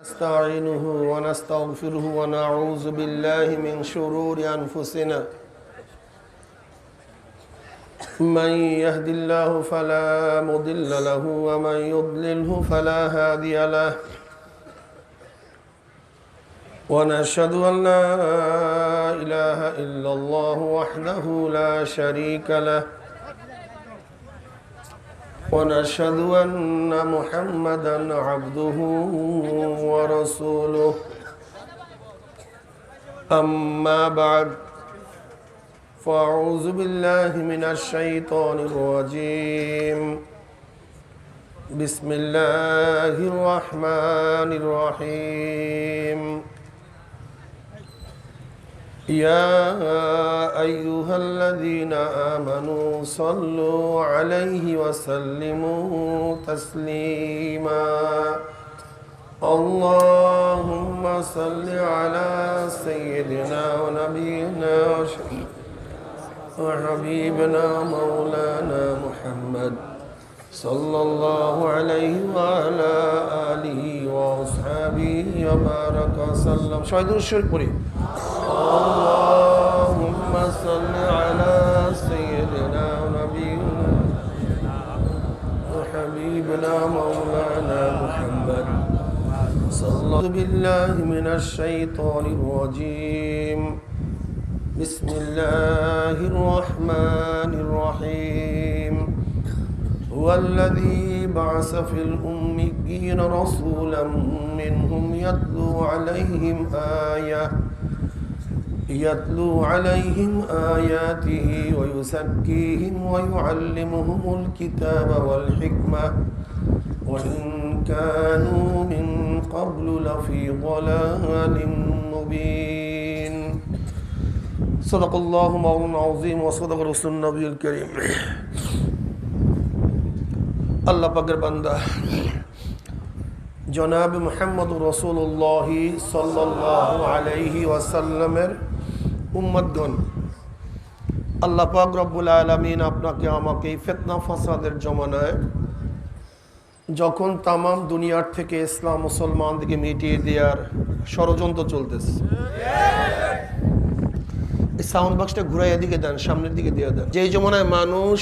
نستعينه ونستغفره ونعوذ بالله من شرور أنفسنا من يهد الله فلا مضل له ومن يضلله فلا هادي له ونشهد أن لا إله إلا الله وحده لا شريك له ونشهد أن محمدا عبده ورسوله أما بعد فأعوذ بالله من الشيطان الرجيم بسم الله الرحمن الرحيم يا أيها الذين آمنوا صلوا عليه وسلموا تسليما اللهم صل على سيدنا ونبينا وحبيبنا مولانا محمد صلى الله عليه وعلى آله وأصحابه وبارك وسلم شهيد الشرك اللهم صل على سيدنا ونبينا وحبيبنا مولانا محمد صلى الله بالله من الشيطان الرجيم بسم الله الرحمن الرحيم هو الذي بعث في الأميين رسولا منهم يتلو عليهم آياته ويزكيهم ويعلمهم الكتاب والحكمة وإن كانوا من قبل لفي ضلال مبين صدق الله مولانا العظيم وصدق رسول النبي الكريم আল্লাহ পাকের বান্দা জনাব মুহাম্মদুর রাসূলুল্লাহ সাল্লাল্লাহু আলাইহি ওয়াসাল্লামের উম্মতগণ, আল্লাহ পাক রব্বুল আলামিন আপনাকে আমাকে এই ফিতনা ফাসাদের জমানায় যখন তামাম দুনিয়ার থেকে ইসলাম মুসলমানদেরকে মিটিয়ে দেওয়ার ষড়যন্ত্র চলতেছে, এই সাউন্ড বক্সটা ঘুরাই এদিকে দেন, সামনের দিকে দিয়ে দেন। যেই জমানায় মানুষ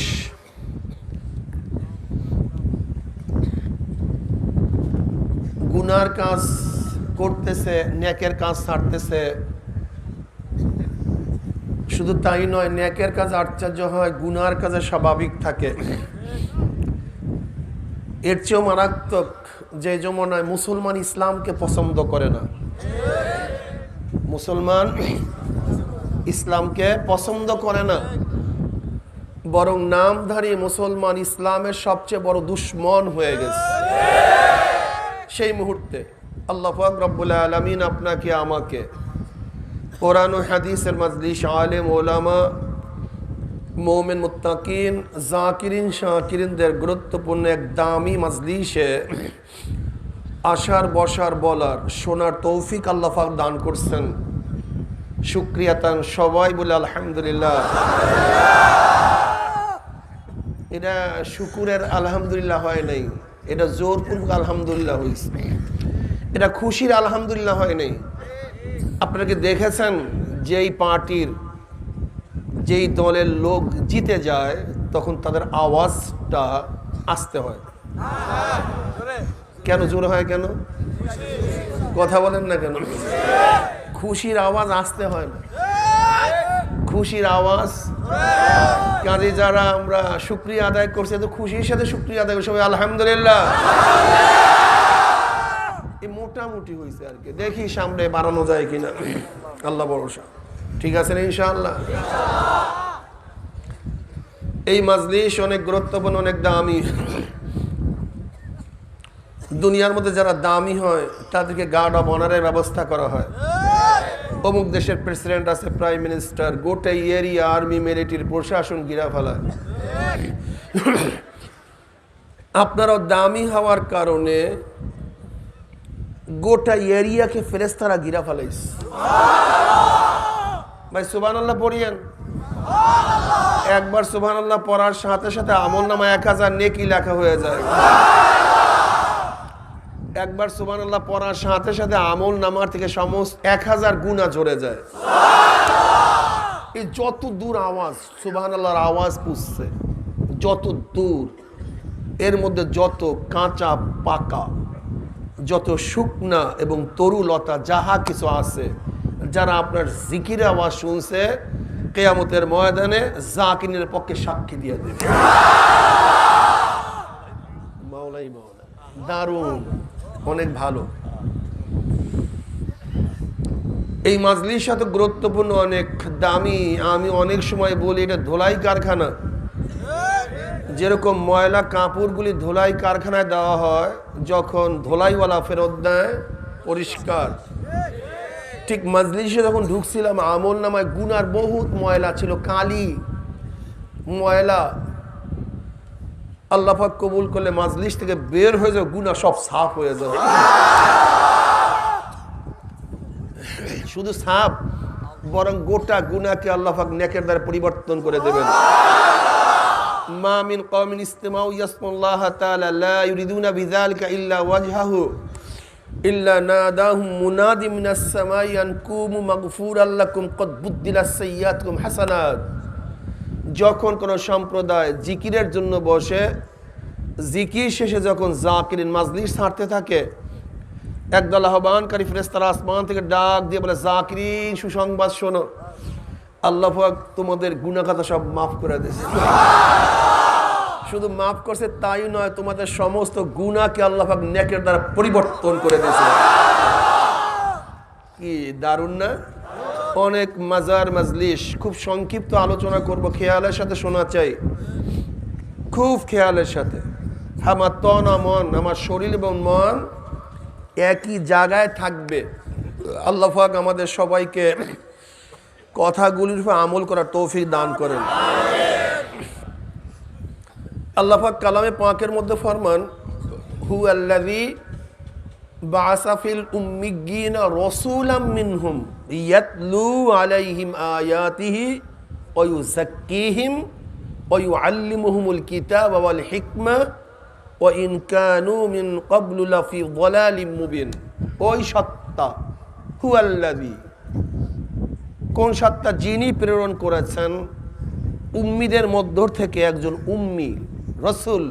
গুনার কাজ করতেছে, নেকের কাজ ছাড়তেছে, শুধু তাই নয়, নেকের কাজ আশ্চর্য হয়, গুনার কাজে স্বাভাবিক থাকে। এর চেয়েও মারাত্মক যে জমানায় মুসলমান ইসলামকে পছন্দ করে না, মুসলমান ইসলামকে পছন্দ করে না, বরং নামধারী মুসলমান ইসলামের সবচেয়ে বড় দুশ্মন হয়ে গেছে। সেই মুহূর্তে আল্লাহ পাক রব্বুল আলামিন আপনাকে আমাকে কোরআন ও হাদিসের মাজলিস, আলেম ওলামা, মুমিন মুত্তাকিন, জাকিরিন শাকিরিনদের গুরুত্বপূর্ণ এক দামি মাজলিসে আসার, বসার, বলার, শোনার তৌফিক আল্লাহ পাক দান করছেন। শুকরিয়া তান সবাই বলে আলহামদুলিল্লাহ। এটা শুকুরের আলহামদুলিল্লাহ হয় নাই, এটা জোরপূর্বক আলহামদুলিল্লাহ হয়েছে। এটা খুশির আলহামদুলিল্লাহ হয় নাই। আপনারা কি দেখেছেন যেই পার্টির, যেই দলের লোক জিতে যায় তখন তাদের আওয়াজটা আসতে হয়? কেন জোরে হয়? কেন কথা বলেন না কেন? খুশির আওয়াজ আসতে হয় না, খুশির আওয়াজ। কাজে যারা আমরা শুকরিয়া আদায় করছি, তো খুশির সাথে শুকরিয়া আদায় করছি, সবাই আলহামদুলিল্লাহ। এই মোটামুটি হয়েছে আর কি, দেখি সামনে বাড়ানো যায় কিনা, আল্লাহ ভরসা। ঠিক আছে না ইনশাআল্লাহ? এই মাজলিস অনেক গুরুত্বপূর্ণ, অনেক দামি। দুনিয়ার মধ্যে যারা দামি হয় তাদেরকে গার্ড অব অনারের ব্যবস্থা করা হয়। অমুক দেশের প্রেসিডেন্ট আছে, প্রাইম মিনিস্টার, গোটা এরিয়া আর্মি মিলিটারি প্রশাসন ঘিরা ফেলায়। আপনারাও দামি হওয়ার কারণে গোটা এরিয়াকে ফেরেশতারা ঘিরা ফেলাইছে। ভাই সুবহানাল্লাহ পড়িয়েন। একবার সুবহানাল্লাহ পড়ার সাথে সাথে আমলনামায় 1000 নেকি লেখা হয়ে যায়। একবার সুবহানাল্লাহ পড়ার সাথে সাথে আমল নামার থেকে সমস্ত 1000 গুনাহ ঝরে যায়। এই যত দূর আওয়াজ সুবহানাল্লাহর আওয়াজ পুষছে, যত দূর, এর মধ্যে যত কাঁচা পাকা, যত শুকনা এবং তরুলতা যাহা কিছু আছে, যারা আপনার জিকিরের আওয়াজ শুনছে কিয়ামতের ময়দানে জাকিরের পক্ষে সাক্ষী দিয়ে দেবে। মাওলাই মাওলা, দারুণ, অনেক ভালো। এই মাজলিস এত গুরুত্বপূর্ণ, অনেক দামি। আমি অনেক সময় বলি এটা ধোলাই কারখানা। যেরকম ময়লা কাপড়গুলি ধোলাই কারখানায় দেওয়া হয়, যখন ধোলাইওয়ালা ফেরত দেয় পরিষ্কার, ঠিক মাজলিসে যখন ঢুকছিলাম আমল নামায় গুনার বহুত ময়লা ছিল, কালি ময়লা। আল্লাহ পাক কবুল করলে মাজলিস থেকে বের হয়ে যাবে, গুনাহ সব সাফ হয়ে যাবে। শুধু সাফ, বরং গোটা গুনাহকে আল্লাহ পাক নেকের দ্বারা পরিবর্তন করে দেবেন। মা মিন কওমিন ইসতামাউ ইয়াসমাল্লাহ তাআলা লা ইউরিদুনা বিযালিকা ইল্লা ওয়াজহাহু ইল্লা নাদাহুম মুনাদি মিনাস সামাই আন কুমু মাগফুরাল লাকুম কদ বুদ্দিলাস সাইয়্যাতুকুম হাসানাত। যখন কোন সম্প্রদায় জিকিরের জন্য বসে, জিকির শেষে যখন জাকিরিন মাজলিস ছাড়তে থাকে, একদল আহ্বানকারী ফেরেশতারা আসমান থেকে ডাক দিয়ে বলে, জাকিরিন সুসংবাদ শোনো, আল্লাহ পাক তোমাদের গুনাহ খাতা সব মাফ করে দিয়েছে। শুধু মাফ করছে তাই নয়, তোমাদের সমস্ত গুনাহকে আল্লাহ পাক নেকের দ্বারা পরিবর্তন করে দিয়েছে। কি দারুণ না? অনেক মজার মাজলিস। খুব সংক্ষিপ্ত আলোচনা করব, খেয়ালের সাথে শোনা চাই, খুব খেয়ালের সাথে। আমার তন মন, আমার শরীর এবং মন একই জায়গায় থাকবে। আল্লাহ পাক আমাদের সবাইকে কথাগুলির উপর আমল করার তৌফিক দান করেন। আল্লাহ পাক কালামে পাকের মধ্যে ফরমান, হুয়াল্লাযী বাআসা ফিল উম্মিয়্যিনা রাসূলাম মিনহুম ইয়াতলু আলাইহিম আয়াতিহি ওয়া ইউযাক্কিহিম ওয়া ইউআল্লিমুহুমুল কিতাবা ওয়াল হিকমা ওয়া ইন কানু মিন ক্বাবলু লাফি যালালিম মুবিন। ওই সত্তা, হুয়াল্লাযী, কোন সত্তা? যিনি প্রেরণ করেছেন উম্মিদের মধ্য থেকে একজন উম্মি রসুল।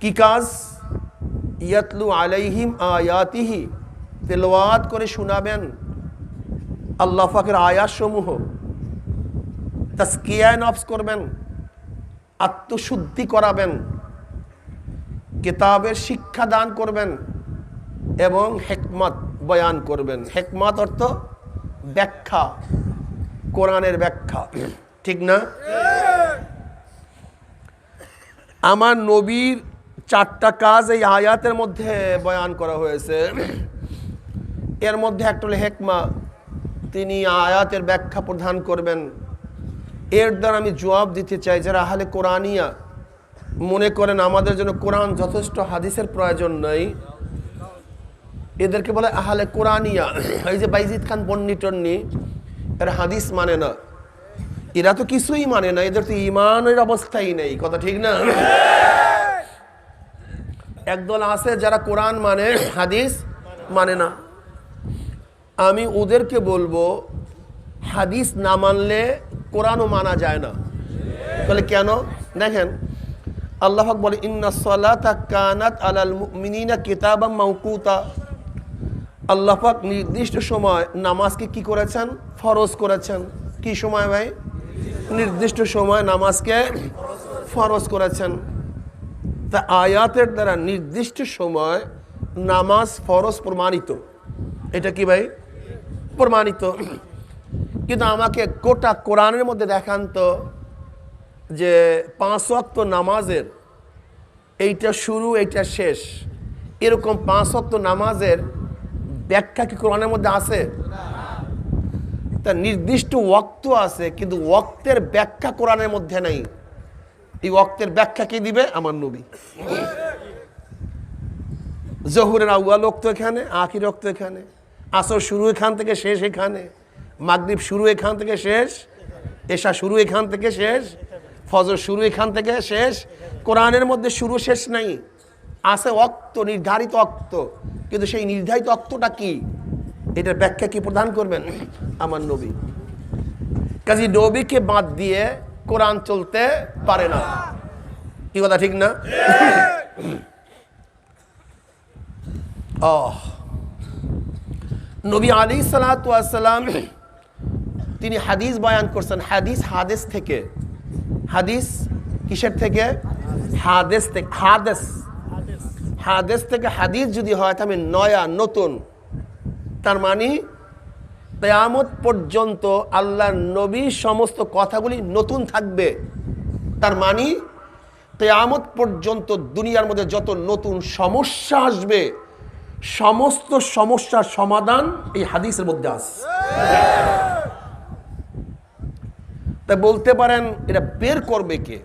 কি কাজ? ইয়াতলু আলাইহিম আয়াতিহি, তেলাওয়াত করে শোনাবেন আল্লাহ পাকের আয়াতসমূহ, তাজকিয়া নফস করবেন, আত্মশুদ্ধি করাবেন, কিতাবের শিক্ষা দান করবেন এবং হিকমত বয়ান করবেন। হিকমত অর্থ ব্যাখ্যা, কোরআনের ব্যাখ্যা, ঠিক না? আমার নবীর 4টা কাজ এই আয়াতের মধ্যে বয়ান করা হয়েছে। এর মধ্যে একটা হলো হিকমা, তিনি আয়াতের ব্যাখ্যা প্রদান করবেন। এর দ্বারা আমি জবাব দিতে চাই, যারা আহলে কোরআনিয়া মনে করেন আমাদের জন্য কোরআন যথেষ্ট, হাদিসের প্রয়োজন নাই, এদেরকে বলে আহলে কোরআনিয়া। এই যে বাইজিদ খান বন্নি এরা হাদিস মানে না, এরা তো কিছুই মানে না, এদের তো ইমানের অবস্থাই নেই, কথা ঠিক না? একদল আছে যারা কোরআন মানে, হাদিস মানে না। আমি ওদেরকে বলবো, হাদিস না মানলে কোরআনও মানা যায় না। তাহলে কেন? দেখেন, আল্লাহ পাক বলে, ইন্নাস সালাতা কানাত আলাল মুমিনিনা কিতাবাম মাওকুতা। আল্লাহ পাক নির্দিষ্ট সময় নামাজকে কি করেছেন? ফরজ করেছেন। কি সময় ভাই? নির্দিষ্ট সময় নামাজকে ফরজ করেছেন। তা আয়াতের দ্বারা নির্দিষ্ট সময় নামাজ ফরজ প্রমাণিত। এটা কি ভাই? প্রমাণিত। কিন্তু আমাকে গোটা কোরআনের মধ্যে দেখান তো যে 5 ওয়াক্ত নামাজের এইটা শুরু এইটা শেষ, এরকম 5 ওয়াক্ত নামাজের ব্যাখ্যা কি কোরআনের মধ্যে আছে? তা নির্দিষ্ট ওয়াক্ত আছে, কিন্তু ওয়াক্তের ব্যাখ্যা কোরআনের মধ্যে নেই। এই ওয়াক্তের ব্যাখ্যা কি দিবে? আমার নবী। জোহরের আউয়াল ওয়াক্ত এখানে, আখির ওয়াক্ত এখানে, আসর শুরু এখান থেকে শেষ এখানে, মাগরিব শুরু এখান থেকে শেষ, এশা শুরু এখান থেকে শেষ, ফজর শুরু এখান থেকে শেষ। কোরআনের মধ্যে শুরু শেষ নাই। আছে অক্ত, নির্ধারিত অক্ত, কিন্তু সেই নির্ধারিত অক্তটা কি, এটার ব্যাখ্যা কি প্রদান করবেন? আমার নবী। কাজী নবীকে বাদ দিয়ে কোরআন চলতে পারে না। কি কথা ঠিক না? নবী আলাইহিস সালাতু ওয়াস সালাম তিনি হাদিস বয়ান করছেন। হাদিস থেকে, হাদিস কিসের থেকে? হাদিস থেকে। হাদিস থেকে হাদিস যদি হয় তাহলে নয়া, নতুন, তার মানে কিয়ামত পর্যন্ত আল্লাহর নবী সমস্ত কথাগুলি নতুন থাকবে। তার মানে কিয়ামত পর্যন্ত দুনিয়ার মধ্যে যত নতুন সমস্যা আসবে, সমস্ত সমস্যার সমাধান এই হাদিসের মধ্যে আছে। তাই বলতে পারেন এটা বের করবে কে?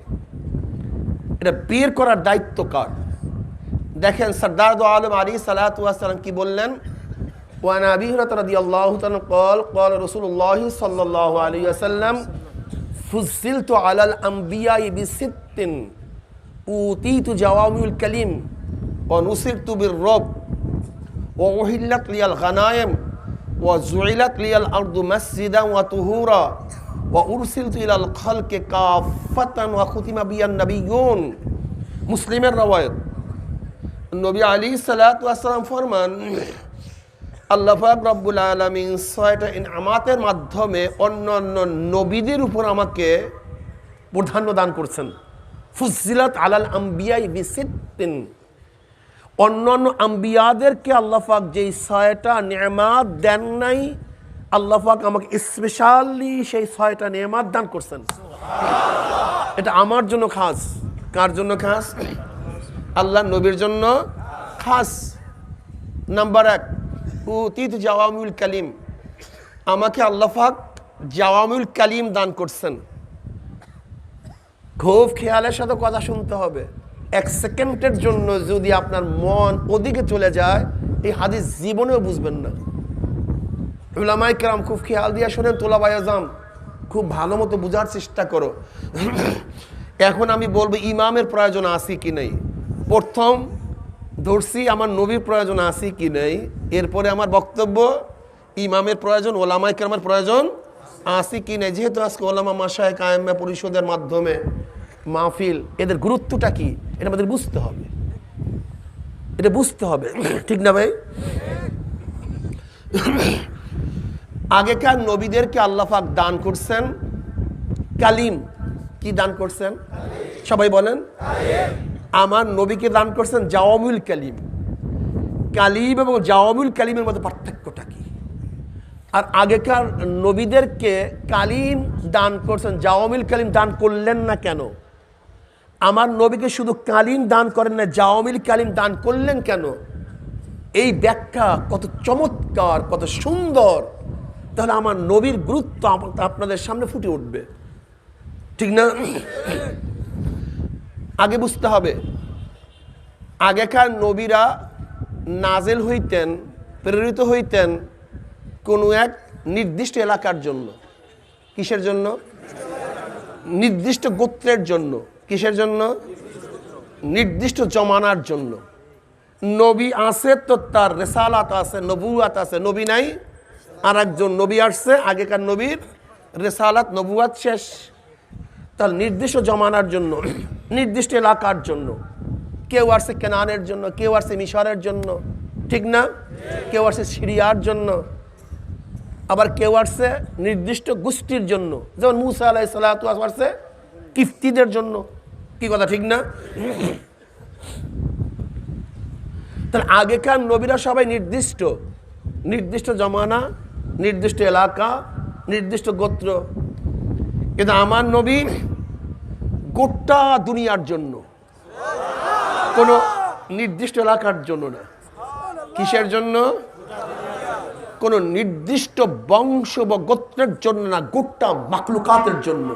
এটা বের করার দায়িত্ব কার? দেখেন সরদার দো আলম আলাইহিস সালাতু ওয়াস সালাম কি বললেন? ওয়া আন আবি হুরায়রা রাদিয়াল্লাহু তাআলা قال قال رسول الله صلى الله عليه وسلم فضلت على الانبياء بست اوتيت جوامع الكلم ونصرت بالرعب وأحلت لي الغنائم وجعلت لي الأرض مسجدا وطهورا وأرسلت إلى الخلق كافة وختم بي النبيون। মুসলিমের রওয়ায়াত। নবী আলাইহিস সালাতু ওয়াস সালাম ফরমান, আল্লাহ পাক রব্বুল আলামিন ৬টা ইনআমাতের মাধ্যমে অন্যান্য নবীদের উপর আমাকে প্রাধান্য দান করছেন। ফুজ্জিলাত আলাল আম্বিয়া বিসিত্তিন, অন্যান্য আম্বিয়াদেরকে আল্লাহ পাক যেই ৬টা নেয়ামত দেন নাই, আল্লাহ পাক আমাকে স্পেশালি সেই ৬টা নেয়ামত দান করছেন। এটা আমার জন্য খাস। কার জন্য খাস? আল্লাহ নবীর জন্য খাস। নাম্বার ১, উতিত জাওয়ামিউল কালিম, আমাকে আল্লাহ পাক জাওয়ামিউল কালিম দান করছেন। খুব খেয়ালের সাথে কথা শুনতে হবে। ১ সেকেন্ডের জন্য যদি আপনার মন ওদিকে চলে যায়, এই হাদিস জীবনেও বুঝবেন না। উলামায়ে কেরাম খুব খেয়াল দিয়ে শোনেন, তোলাবাই আজম খুব ভালো মতো বোঝার চেষ্টা করো। এখন আমি বলবো ইমামের প্রয়োজন আছে কি নেই। প্রথম ধরছি আমার নবীর প্রয়োজন আছে কি নেই, এরপরে আমার বক্তব্য ইমামের প্রয়োজন, ওলামায়ে কেরামের প্রয়োজন আছে কি নেই। যেহেতু আজকে ওলামা মাশায়েখ আইম্মা পরিষদের মাধ্যমে মাহফিল, এদের গুরুত্বটা কি এটা আমাদের বুঝতে হবে। এটা বুঝতে হবে, ঠিক না ভাই? আগেকার নবীদেরকে আল্লাহ পাক দান করছেন কালিম। কি দান করছেন? সবাই বলেন। আমার নবীকে দান করছেন জাওয়ামিউল কালিম। কালিম এবং জাওয়ামিউল কালিমের মধ্যে পার্থক্যটা কি? আর আগেকার নবীদেরকে কালিম দান করছেন, জাওয়ামিউল কালিম দান করলেন না কেন? আমার নবীকে শুধু কালিম দান করেন না, জাওয়ামিউল কালিম দান করলেন কেন? এই ব্যাখ্যা কত চমৎকার, কত সুন্দর, তাহলে আমার নবীর গুরুত্ব আপনাদের সামনে ফুটে উঠবে, ঠিক না? আগে বুঝতে হবে, আগেকার নবীরা নাজেল হইতেন, প্রেরিত হইতেন কোনো এক নির্দিষ্ট এলাকার জন্য। কিসের জন্য? নির্দিষ্ট গোত্রের জন্য। কিসের জন্য? নির্দিষ্ট জমানার জন্য। নবী আছে তো তার রেসালাত আছে, নবুয়াত আছে। নবী নাই, আর একজন নবী আসছে, আগেকার নবীর রেসালাত নবুয়াত শেষ। তাহলে নির্দিষ্ট জমানার জন্য, নির্দিষ্ট এলাকার জন্য। কেউ আসছে কেনানের জন্য, কেউ আসছে মিশরের জন্য, ঠিক না? কেউ আসছে সিরিয়ার জন্য, আবার কেউ আসছে নির্দিষ্ট গোষ্ঠীর জন্য, যেমন মুসা আলাইহিস সালাতু আসছে কিফতিদের জন্য। কি কথা ঠিক না? তাহলে আগেকার নবীরা সবাই নির্দিষ্ট, নির্দিষ্ট জমানা, নির্দিষ্ট এলাকা, নির্দিষ্ট গোত্র। কিন্তু আমার নবী গোটা দুনিয়ার জন্য, কোন নির্দিষ্ট এলাকার জন্য না। কিসের জন্য? কোন নির্দিষ্ট বংশ বা গোত্রের জন্য না, গোটা মাখলুকাতের জন্য।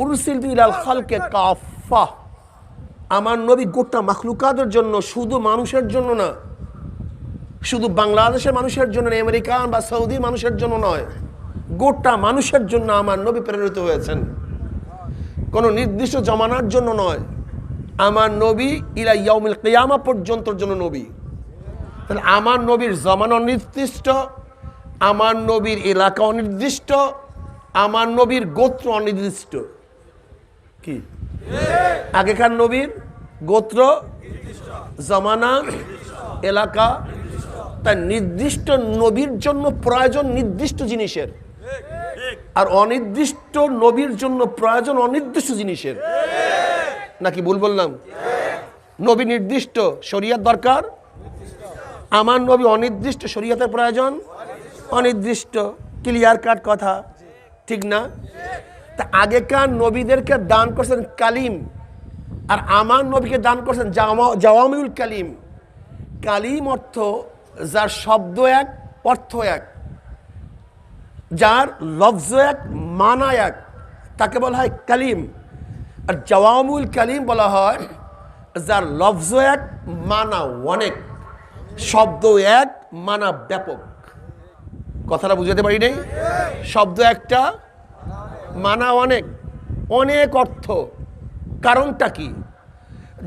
উরসিলতু ইলাল খালকি কাফা, আমার নবী গোটা মাখলুকাতের জন্য, শুধু মানুষের জন্য না, শুধু বাংলাদেশের মানুষের জন্য, আমেরিকান বা সৌদি মানুষের জন্য নয়, গোটা মানুষের জন্য আমার নবী প্রেরিত হয়েছেন। কোনো নির্দিষ্ট জমানার জন্য নয়, আমার নবী ইলা ইয়াউমিল কিয়ামা পর্যন্তর জন্য নবী। তাহলে আমার নবীর জমান অনির্দিষ্ট, আমার নবীর এলাকা অনির্দিষ্ট, আমার নবীর গোত্র অনির্দিষ্ট। কি আগেকার নবীর গোত্র, জমানা, এলাকা, তাই নির্দিষ্ট নবীর জন্য প্রয়োজন নির্দিষ্ট জিনিসের, আর অনির্দিষ্ট নবীর জন্য প্রয়োজন অনির্দিষ্ট জিনিসের। নাকি ভুল বললাম? নবী নির্দিষ্ট, শরীয়ত দরকার। আমার নবী অনির্দিষ্ট, শরীয়তের প্রয়োজন অনির্দিষ্ট। ক্লিয়ার কাট কথা, ঠিক না? তা আগেকার নবীদেরকে দান করছেন কালিম, আর আমার নবীকে দান করছেন জাওয়ামিউল কালিম। কালিম অর্থ যার শব্দ এক, অর্থ এক, যার লফজ এক, মানা এক, তাকে বলা হয় কালিম। আর জাওয়ামিউল কালিম বলা হয় যার লফজ এক, মানা অনেক, শব্দ এক, মানা ব্যাপক। কথাটা বুঝাতে পারি নাই? শব্দ একটা, মানা অনেক, অনেক অর্থ। কারণটা কি?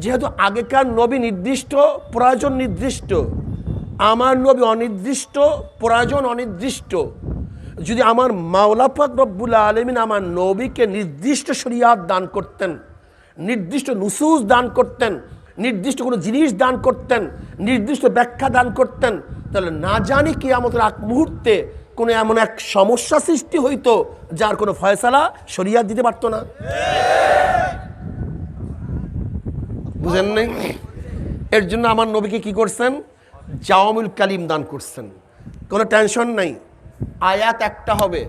যেহেতু আগেকার নবী নির্দিষ্ট, প্রয়োজন নির্দিষ্ট, আমার নবী অনির্দিষ্ট, প্রয়োজন অনির্দিষ্ট। যদি আমার মাওলা পাক রব্বুল আলামিন আমার নবীকে নির্দিষ্ট শরিয়াত দান করতেন, নির্দিষ্ট নুসুস দান করতেন, নির্দিষ্ট কোনো জিনিস দান করতেন, নির্দিষ্ট ব্যাখ্যা দান করতেন, তাহলে না জানি কিয়ামতের আগ মুহূর্তে কোনো এমন এক সমস্যা সৃষ্টি হইতো যার কোনো ফয়সালা শরিয়াত দিতে পারতো না। বুঝেন নাই? এর জন্য আমার নবীকে কি করছেন? জাওয়ামিউল কালিম দান করছেন। কোনো টেনশন নাই। আয়াত একটা হবে,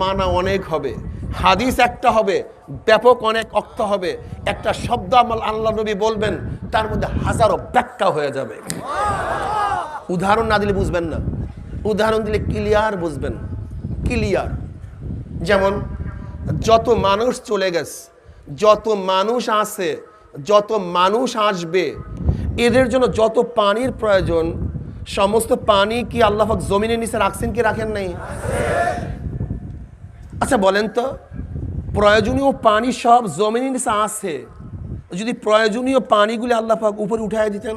মানা অনেক হবে। হাদিস একটা হবে, ব্যাপক অনেক অর্থ হবে। একটা শব্দ আল্লাহ নবী বলবেন, তার মধ্যে হাজারো ব্যাখ্যা হয়ে যাবে। উদাহরণ না দিলে বুঝবেন না, উদাহরণ দিলে ক্লিয়ার বুঝবেন, ক্লিয়ার। যেমন যত মানুষ চলে গেছে, যত মানুষ আছে, যত মানুষ আসবে, এদের জন্য যত পানির প্রয়োজন, সমস্ত পানি কি আল্লাহ পাক জমিনের নিচে রাখছেন কি রাখেন নাই? আচ্ছা বলেন তো, প্রয়োজনীয় পানি সব জমিনের নিচে আছে, যদি প্রয়োজনীয় পানিগুলি আল্লাহ পাক উপরে উঠায় দিতেন,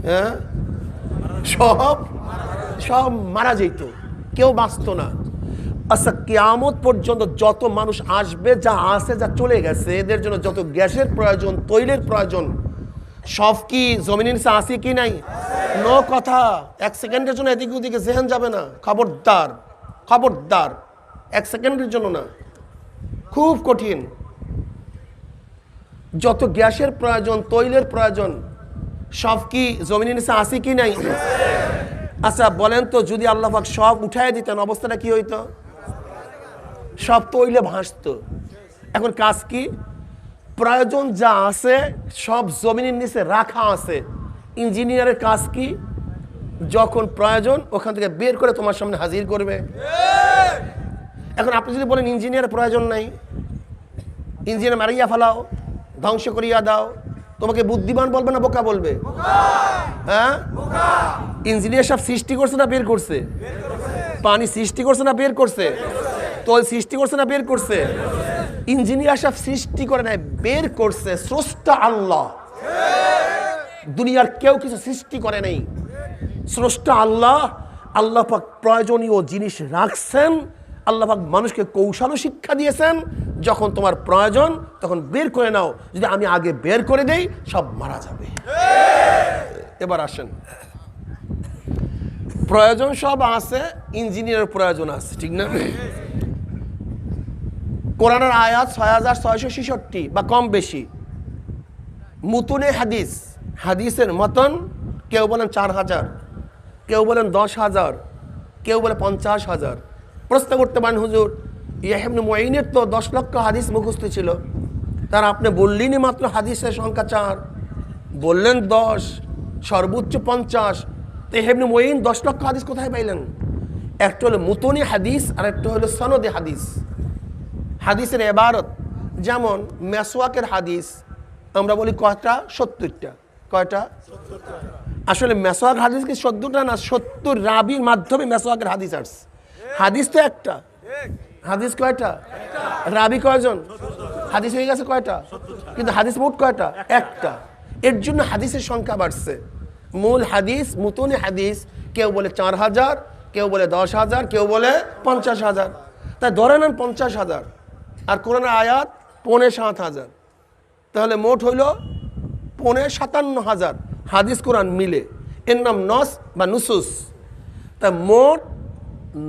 হ্যাঁ, সব সব মারা যেত, কেউ বাঁচত না। আচ্ছা কিয়ামত পর্যন্ত যত মানুষ আসবে, যা আছে যা চলে গেছে, এদের জন্য যত গ্যাসের প্রয়োজন, তৈলের প্রয়োজন, সব কি জমিনের নিচে আছে কি নাই? নো কথা। এক সেকেন্ডের জন্য এদিকে ওদিকে জেহেন যাবে না। খবরদার, খবরদার, এক সেকেন্ডের জন্য না। খুব কঠিন। যত গ্যাসের প্রয়োজন, তৈলের প্রয়োজন, সব কি জমিনের নিচে আছে কি নাই? আচ্ছা বলেন তো, যদি আল্লাহ পাক সব উঠায় দিতেন, অবস্থাটা কি হইতো? সব তৈলে ভাসতো। এখন কাজ কি? প্রয়োজন যা আছে সব জমিনের নিচে রাখা আছে। ইঞ্জিনিয়ারের কাজ কি? যখন প্রয়োজন ওখান থেকে বের করে তোমার সামনে হাজির করবে। এখন আপনি যদি বলেন ইঞ্জিনিয়ারের প্রয়োজন নাই, ইঞ্জিনিয়ার মারিয়া ফেলাও, ধ্বংস করিয়া দাও, তোমাকে বুদ্ধিমান বলবে না বোকা বলবে? হ্যাঁ, ইঞ্জিনিয়ার সব সৃষ্টি করছে না বের করছে? পানি সৃষ্টি করছে না বের করছে? তৈল সৃষ্টি করছে না বের করছে? ইঞ্জিনিয়ার সব সৃষ্টি করে নাই, বের করছে স্রষ্টা আল্লাহ। দুনিয়ার কেউ কিছু সৃষ্টি করে নাই, স্রষ্টা আল্লাহ। আল্লাহ পাক প্রয়োজনীয় জিনিস রাখছেন, আল্লাহ পাক মানুষকে কৌশল শিক্ষা দিয়েছেন, যখন তোমার প্রয়োজন তখন বের করে নাও। যদি আমি আগে বের করে দেই, সব মারা যাবে। এবার আসেন, প্রয়োজন সব আছে, ইঞ্জিনিয়ারের প্রয়োজন আছে, ঠিক না? কোরআনের আয়াত ৬৬৬৬ বা কম বেশি। মুতুনে হাদিস, হাদিসের মতন কেউ বলেন ৪,০০০, কেউ বলেন ১০,০০০, কেউ বলে ৫০,০০০। প্রশ্ন করতে পারেন, হুজুর ইয়াহয়া ইবনে মুঈনের তো ১০ লক্ষ হাদিস মুখস্থ ছিল, তার আপনি বললেনই মাত্র হাদিসের সংখ্যা ৪, বললেন ১০, সর্বোচ্চ ৫০। তো ইয়াহয়া ইবনে মুঈন ১০ লক্ষ হাদিস কোথায় পাইলেন? একটা হলো মুতুনি হাদিস আর একটা হলো সনদে হাদিস। হাদিসের এবারত, যেমন মেসওয়াকের হাদিস আমরা বলি কয়টা? ৭০টা। কয়টা? আসলে মেসওয়াক হাদিস কি ৭০টা না, ৭০ রাবির মাধ্যমে মেসওয়াকের হাদিস আসছে। হাদিস তো একটা, হাদিস কয়টা? রাবি কয়জন? হাদিস হয়ে গেছে কয়টা? কিন্তু হাদিস মোট কয়টা? একটা। এর জন্য হাদিসের সংখ্যা বাড়ছে। মূল হাদিস, মুতুনে হাদিস কেউ বলে 4000, কেউ বলে 10,000, কেউ বলে 50,000। তাই ধরে নেন 50,000, আর কোরআনের আয়াত 57,000, তাহলে মোট হইল 57,000 হাদিস কোরআন মিলে। এর নাম নস বা নুসুস। তা মোট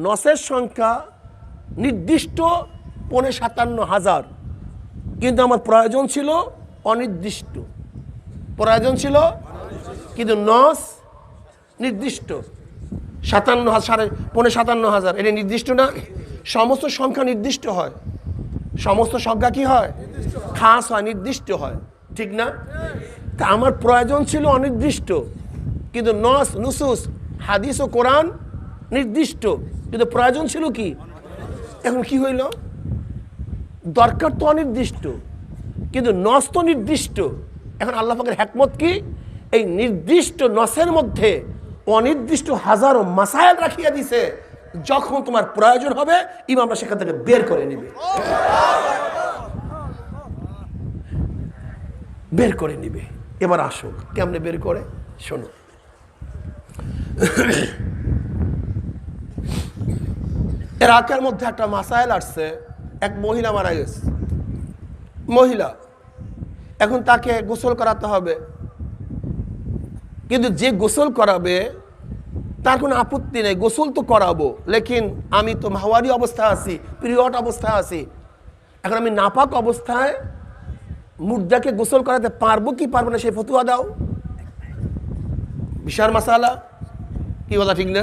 নসের সংখ্যা নির্দিষ্ট 57,000, কিন্তু আমার প্রয়োজন ছিল অনির্দিষ্ট। প্রয়োজন ছিল কিন্তু নস নির্দিষ্ট। 57,000 এটা নির্দিষ্ট না? সমস্ত সংখ্যা নির্দিষ্ট হয়। সমস্ত সংখ্যা কি হয়? খাস হয়, নির্দিষ্ট হয়, ঠিক না? তা আমার প্রয়োজন ছিল অনির্দিষ্ট, কিন্তু নস নুসুস হাদিস ও কোরআন নির্দিষ্ট, কিন্তু প্রয়োজন ছিল কি? এখন কি হইল? দরকার তো অনির্দিষ্ট, কিন্তু নস তো নির্দিষ্ট। এখন আল্লাহ পাকের হিকমত কি? এই নির্দিষ্ট নসের মধ্যে অনির্দিষ্ট হাজারো মাসায়েল রাখিয়া দিছে। যখন তোমার প্রয়োজন হবে ইমামরা সেখান থেকে বের করে নিবে, বের করে নিবে। এবার আসুক কেমনে বের করে শোনো। ইরাকের মধ্যে একটা মাসায়েল আসছে। এক মহিলা মারা গেছে, মহিলা, এখন তাকে গোসল করাতে হবে। কিন্তু যে গোসল করাবে তার কোনো আপত্তি নেই, গোসল তো করাবো, লেকিন আমি তো মাহওয়ারি অবস্থায় আছি, পিরিয়ড অবস্থায় আছি। এখন আমি নাপাক অবস্থায় মুর্দাকে গোসল করাতে পারবো কি পারবো না সেই ফতুয়া দাও। বিশাল মাসালা, কি বলা ঠিক না?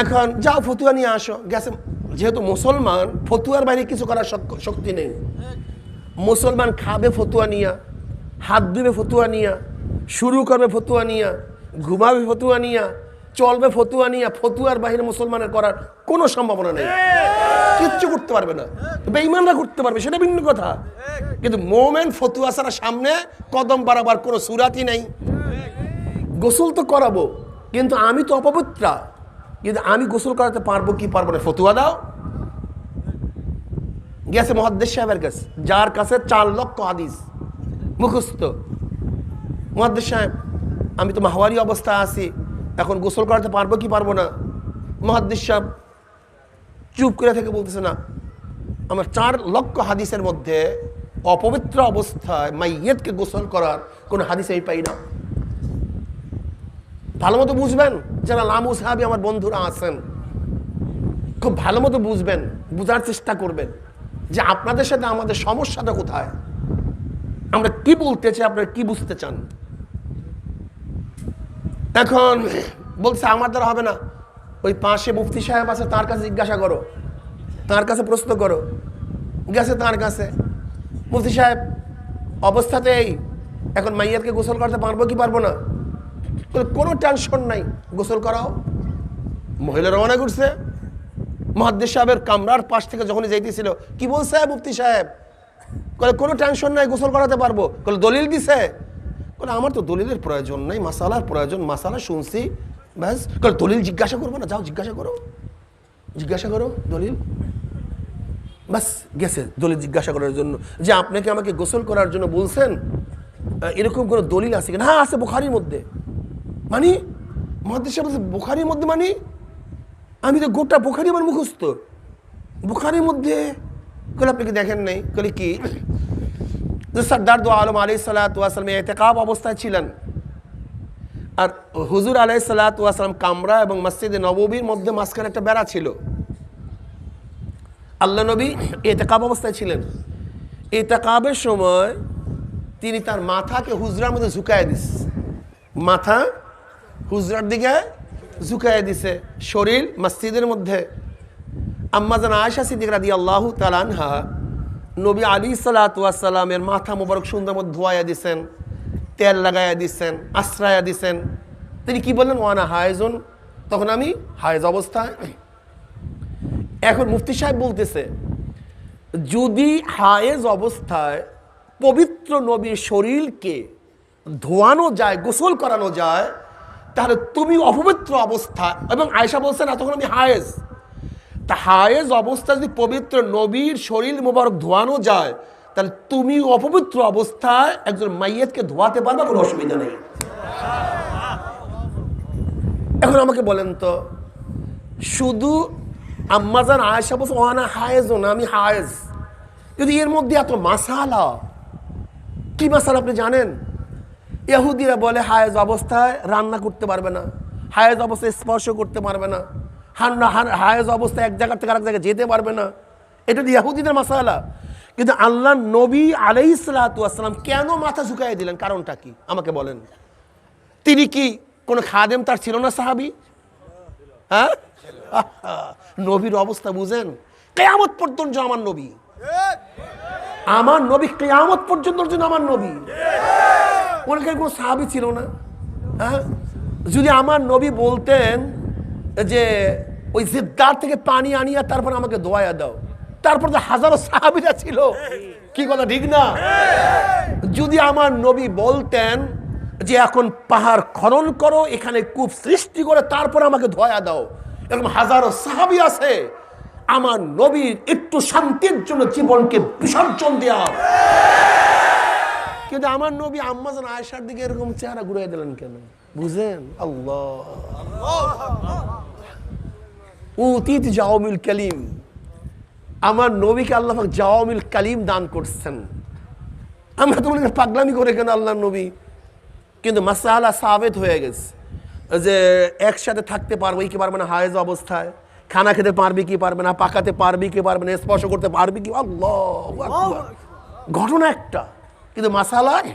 এখন যাও ফতুয়া নিয়ে আসো। গেছে, যেহেতু মুসলমান ফতুয়ার বাইরে কিছু করার শক্তি নেই। মুসলমান খাবে ফতুয়া নিয়া, হাত ধুবে ফতুয়া নিয়া, শুরু করবে ফতুয়া নিয়া, ঘুমাবে ফতুয়া নিয়া, চলবে ফতুয়া নিয়া। ফতুয়ার বাহিরে মুসলমানের করার কোনো সম্ভাবনা নেই, কিচ্ছু করতে পারবে না। বেঈমানরা করতে পারবে, সেটা ভিন্ন কথা, কিন্তু মোমেন ফতুয়া ছাড়া সামনে কদম বাড়াবার কোনো সুরাতই নেই। গোসল তো করাবো, কিন্তু আমি তো অপবিত্রা, কিন্তু আমি গোসল করাতে পারবো কি পারবো না ফতুয়া দাও। গেছে মুহাদ্দিস সাহেবের কাছে, যার কাছে 4 লক্ষ হাদিস মুখস্থ। মুহাদ্দিস সাহেব, আমি তো মাহওয়ারি অবস্থায় আছি, এখন গোসল করাতে পারবো কি পারবো না? মুহাদ্দিস সাহেব চুপ করে থেকে বলতেছে, না, আমার 4 লক্ষ হাদিসের মধ্যে অপবিত্র অবস্থায় মাইয়িতকে গোসল করার কোনো হাদিস আমি পাই না। ভালো মতো বুঝবেন, যারা লামু সাহাবী আমার বন্ধুরা আছেন, খুব ভালো মতো বুঝবেন, বুঝার চেষ্টা করবেন যে আপনাদের সাথে আমাদের সমস্যাটা কোথায়, আমরা কি বলতে চাই, আপনারা কি বুঝতে চান। এখন বলছে আমার দ্বারা হবে না, ওই পাশে মুফতি সাহেব আছে, তার কাছে জিজ্ঞাসা করো, তার কাছে প্রশ্ন করো। গেছে তার কাছে, মুফতি সাহেব অবস্থাতেই এখন মাইয়াতকে গোসল করতে পারবো কি পারবো না? কোনো টেনশন নাই, গোসল করাও। মহিলা রওনা করছে। মুহাদ্দিস সাহেবের কামরার পাশ থেকে যখনই যাইতেছিল, কি বলছে মুফতি সাহেব? বলে কোনো টেনশন নাই, গোসল করাতে পারবো। বলে দলিল দিছে? বলে আমার তো দলিলের প্রয়োজন নাই, মাসালার প্রয়োজন, মাসালা শুনছি ব্যাস। বলে দলিল জিজ্ঞাসা করবো না? যাও জিজ্ঞাসা করো, জিজ্ঞাসা করো দলিল। বাস গেছে দলিল জিজ্ঞাসা করার জন্য, যে আপনাকে আমাকে গোসল করার জন্য বলছেন, এরকম কোনো দলিল আছে কিনা? হ্যাঁ আছে, বুখারীর মধ্যে। মানে মুহাদ্দিস সাহেব বলছে বুখারীর মধ্যে? মানে আমি তো গোটা বুখারী আমার মুখস্থ, বুখারীর মধ্যে। কলে আপনি কি দেখেন নাই? কলে কি? সরদার দো আলম আলাইহিস সালাতু ওয়াস সালাম ইতিকাফ অবস্থায় ছিলেন, আর হুজুর আলাইহিস সালাতু ওয়াস সালাম কামরা এবং মসজিদে নববীর মধ্যে মাঝখানে একটা বেড়া ছিল। আল্লাহ নবী ইতিকাফ অবস্থায় ছিলেন। ইতিকাফের সময় তিনি তার মাথাকে হুজরার মধ্যে ঝুঁকায় দিছে, মাথা হুজরার দিকে ঝুঁকায় দিছে, শরীর মসজিদের মধ্যে। আম্মা জান আয়েশা সিদ্দিকা রাদিয়াল্লাহু তাআলা আনহা নবী আলাইহিস সালাতু ওয়াস সালামের মাথা মোবারক সুন্দর মতো ধোয়াইয়া দিছেন, তেল লাগাইয়া দিছেন, আশ্রায়া দিছেন। তিনি কি বললেন? ওয়ানা হায়েজুন, তখন আমি হায়েজ অবস্থায়। এখন মুফতি সাহেব বলতেছে, যদি হায়েজ অবস্থায় পবিত্র নবীর শরীরকে ধোয়ানো যায়, গোসল করানো যায়, তাহলে তুমি অপবিত্র অবস্থা। এবং আয়েশা বলছেন না তখন আমি হায়েজ, তা হায়েজ অবস্থা যদি পবিত্র নবীর শরীর মোবারক ধোয়ানো যায়, তাহলে তুমি অপবিত্র অবস্থায় একজন মাইয়াতকে ধোয়াতে পারবে, কোনো অসুবিধা নেই। এখন আমাকে বলেন তো, শুধু আম্মাজান আয়েশা বলছে ওয়ানা হায়েজ, না আমি হায়েজ, যদি এর মধ্যে এত মাসালা, কি মাসালা আপনি জানেন? ইহুদিরা বলে হায়েজ অবস্থায় রান্না করতে পারবে না, হায়েজ অবস্থায় স্পর্শ করতে পারবে না, হায়েজ অবস্থায় এক জায়গা থেকে আরেক জায়গায় যেতে পারবে না, এটা ইহুদিদের মাসালা। কিন্তু আল্লাহ নবী আলাইহিস সালাতু ওয়াস সালাম কেন মাথা ঝুঁকাই দিলেন? কারণটা কি আমাকে বলেন? তিনি কি কোনো খাদেম তার ছিল না, সাহাবী? হ্যাঁ, নবীর অবস্থা বুঝেন, কিয়ামত পর্যন্ত আমার নবী, আমার নবী কিয়ামত পর্যন্ত আমার নবী, ওনাকে কোনো সাহাবী ছিল না। হ্যাঁ, যদি আমার নবী বলতেন যে ওই জিদ্দার থেকে পানি আনিয়া তারপর আমাকে দোয়া দাও, তারপর তো হাজারো সাহাবীরা ছিল, কি কথা ঠিক না? যদি আমার নবী বলতেন যে এখন পাহাড় খনন করো, এখানে কূপ সৃষ্টি করে তারপর আমাকে ধোয়া দাও, এরকম হাজারো সাহাবী আছে, আমার নবীর একটু শান্তির জন্য জীবনকে বিসর্জন দেওয়া। কিন্তু আমার নবী আম্মাজান আয়েশার দিকে এরকম চেহারা ঘুরিয়ে দিলেন কেন বুঝেন? আল্লাহ উতিত জাওয়ামিল কালিম, আমার নবীকে আল্লাহ পাক জাওয়ামিল কালিম দান করছেন। আমরা তো মনে করি পাগলামি করে কেন আল্লাহর নবী, কিন্তু মাসালা সাবেত হয়ে গেছে যে একসাথে থাকতে পারবে কি পারবে না, হায়েজ অবস্থায় খানা খেতে পারবি কি পারবে না, পাকাতে পারবি কি পারবে না, স্পর্শ করতে পারবি কি, আল্লাহু আকবার। ঘটনা একটা, কিন্তু মাসালায়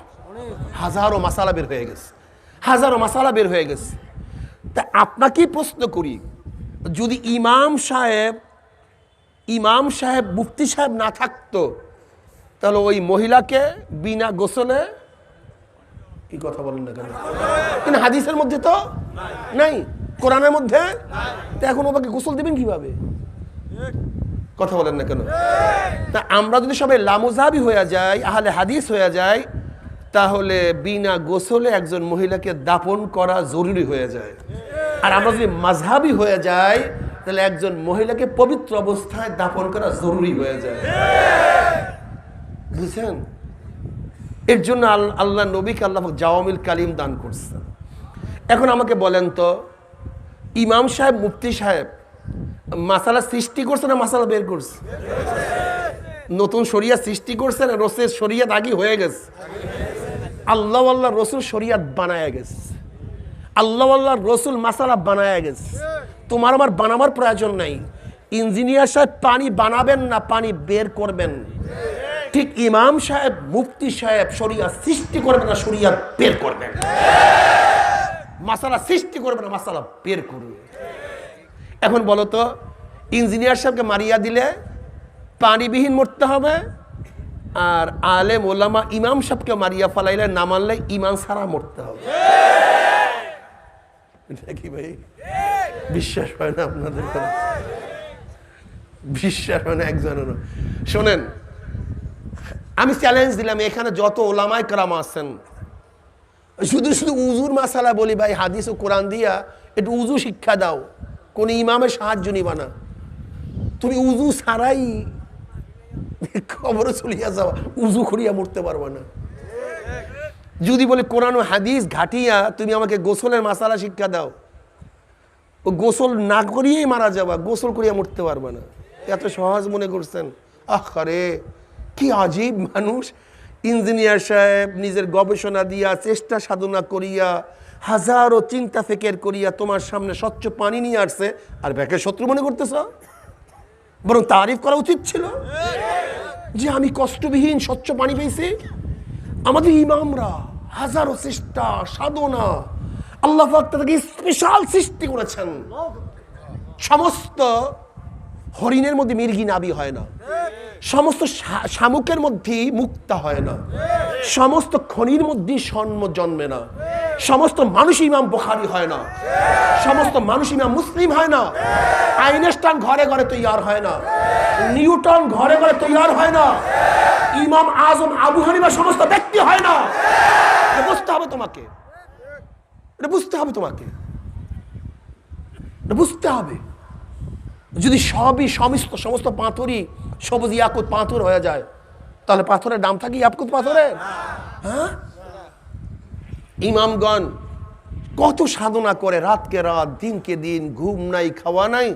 হাজারো মাসালা বের হয়ে গেছে, হাজারো মাসালা বের হয়ে গেছে। তা আপনাকেই প্রশ্ন করি, যদি ইমাম সাহেব মুফতি সাহেব না থাকতো, তাহলে ওই মহিলাকে বিনা গোসলে, কি কথা বলেন না কেন? কিন্তু হাদিসের মধ্যে তো নাই, কোরআনের মধ্যে, তো এখন ওকে গোসল দিবেন কিভাবে? কথা বলেন না কেন? তা আমরা যদি সবাই লামুজাবি হয়ে যাই, আহলে হাদিস হয়ে যায়, তাহলে বিনা গোসলে একজন মহিলাকে দাফন করা জরুরি হয়ে যায়। আর আমরা যদি মাযহাবি হয়ে যাই, তাহলে একজন মহিলাকে পবিত্র অবস্থায় দাফন করা জরুরি হয়ে যায়। বুঝছেন? এর জন্য আল্লাহ নবীকে আল্লাহ জাওয়ামিল কালিম দান করছেন। এখন আমাকে বলেন তো, ইমাম সাহেব মুফতি সাহেব মাসালা সৃষ্টি করছে না মাসালা বের করছে? নতুন শরিয়াত সৃষ্টি করছে না রসের শরিয়াত আগে হয়ে গেছে? আল্লাহ রসুল শরিয়াত বানায় গেছে, আল্লাহ রসুল মাসালা বানায় গেছে, তোমার আমার বানাবার প্রয়োজন নাই। ইঞ্জিনিয়ার সাহেব পানি বানাবেন না, পানি বের করবেন। ঠিক ইমাম সাহেব মুফতি সাহেব শরিয়াত সৃষ্টি করবেন না, শরিয়াত বের করবেন। মাসালা সৃষ্টি করবে না, মাসালা বের করবে। এখন বলো তো, ইঞ্জিনিয়ার সাহেবকে মারিয়া দিলে পানিবিহীন মরতে হবে, আর আলেম ওলামা ইমাম সাহেবকে মারিয়া ফালাইলে না মানলে ইমান ছাড়া মরতে হবে। কি ভাই, বিশ্বাস হয় না আপনাদের? বিশ্বাস হয় না একজনের? শোনেন, আমি চ্যালেঞ্জ দিলাম, এখানে যত ওলামায়ে কেরাম আছেন, শুধু শুধু উজুর মাসালা বলি ভাই, হাদিস ও কোরআন দিয়া একটু উজু শিক্ষা দাও, কোন ইমামের সাহায্য নিবা না। তুমি উজু ছাড়াই কবরে চলিয়া যাওয়া, উজু করিয়া মরতে পারবা না। যদি বলে কোরআন ও হাদিস ঘাটিয়া তুমি আমাকে গোসলের মাসালা শিক্ষা দাও, ও গোসল না করিয়েই মারা যাবা, গোসল করিয়া মরতে পারবা না। এত সহজ মনে করছেন? আরে কি আজীব মানুষ! ইঞ্জিনিয়ার সাহেব নিজের গবেষণা দিয়া, চেষ্টা সাধনা করিয়া, হাজারো চিন্তা ফিকির করিয়া তোমার সামনে স্বচ্ছ পানি নিয়ে আসছে, আর ব্যাকে শত্রু মনে করতেছ? বরং তারিফ করা উচিত ছিল যে আমি কষ্টবিহীন স্বচ্ছ পানি পেয়েছি। আমাদের ইমামরা হাজারো চেষ্টা সাধনা, আল্লাহ পাক তাদেরকে স্পেশাল সৃষ্টি করেছেন। সমস্ত হরিণের মধ্যে মির্গি নাবি হয় না, সমস্ত শামুকের মধ্যে মুক্তা হয় না, সমস্ত খনির মধ্যে স্বর্ণ জন্মে না, সমস্ত মানুষ ইমাম বুখারী হয় না, সমস্ত মানুষ ইমাম মুসলিম হয় না, আইনস্টাইন ঘরে ঘরে তৈয়ার হয় না, নিউটন ঘরে ঘরে তৈয়ার হয় না, ইমাম আজম আবু হানিফা সমস্ত ব্যক্তি হয় না। বুঝতে হবে তোমাকে, এটা বুঝতে হবে, তোমাকে এটা বুঝতে হবে। যদি সবই সমস্ত পাথরই সবুজ ইয়াকুত পাথর হয়ে যায়, তাহলে পাথরের দাম থাকে ইয়াকুত পাথরের? হ্যাঁ, ইমামগণ কত সাধনা করে, রাতকে রাত দিনকে দিন, ঘুম নাই খাওয়া নাই,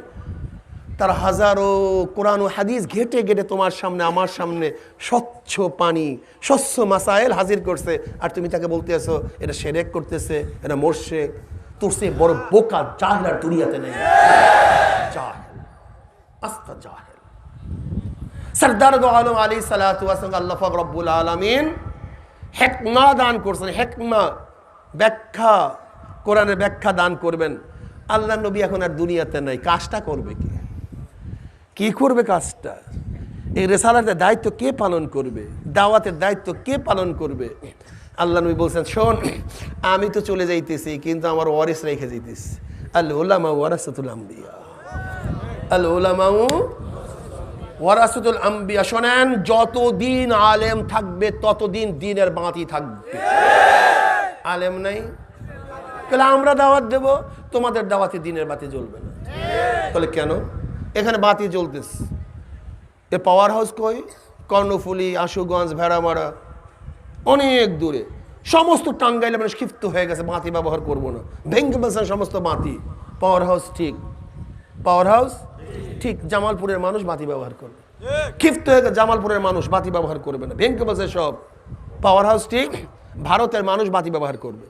তার হাজারো কোরআন ও হাদিস ঘেটে ঘেটে তোমার সামনে আমার সামনে স্বচ্ছ পানি, স্বচ্ছ মাসাইল হাজির করছে, আর তুমি তাকে বলতে আছো এটা শিরক করতেছে, এটা মোরশেক। তোর সে বড় বোকা জাহেল আর দুনিয়াতে নেই। জাহেল, আস্তা জাহেল। সরদার দো আলম আলাইহিস সালাতু ওয়াস সালাম আল্লাহ পাক রব্বুল আলামিন হিকমা দান করছেন, হিকমা ব্যাখ্যা, কোরআনের ব্যাখ্যা দান করবেন। আল্লাহ নবী এখন আর দুনিয়াতে নাই, কাজটা করবে কে? কি করবে কাজটা? এই রিসালাতের দায়িত্ব কে পালন করবে? দাওয়াতের দায়িত্ব কে পালন করবে? আল্লাহ নবী বলছেন, শোন, আমি তো চলে যাইতেছি, কিন্তু আমার ওয়ারিস রেখে যাইতেছি। আল উলামা ওয়ারাসাতুল আম্বিয়া, আল উলামা ওয়ারাসাতুল আম্বিয়া। শোনেন, যতদিন আলেম থাকবে ততদিন দিনের বাতি থাকবে। আলেম নাই, তাহলে আমরা দাওয়াত দেব, তোমাদের দাওয়াতে দিনের বাতি জ্বলবে না। তাহলে কেন? এখানে বাতি জ্বলতেছে, এ পাওয়ার হাউস কই? কর্ণফুলি, আশুগঞ্জ, ভেড়ামারা, অনেক দূরে। সমস্ত টাঙ্গাইলে মানুষ ক্ষিপ্ত হয়ে গেছে, বাতি ব্যবহার করবো না, ভেঙে ফেলছেন সমস্ত বাতি। পাওয়ার হাউস ঠিক, পাওয়ার হাউস ঠিক, জামালপুরের মানুষ বাতি ব্যবহার করবে, ক্ষিপ্ত হয়ে গেছে, জামালপুরের মানুষ বাতি ব্যবহার করবে না, ভেঙে ফেলছে সব। পাওয়ার হাউস ঠিক, ভারতের মানুষ বাতি ব্যবহার করবে।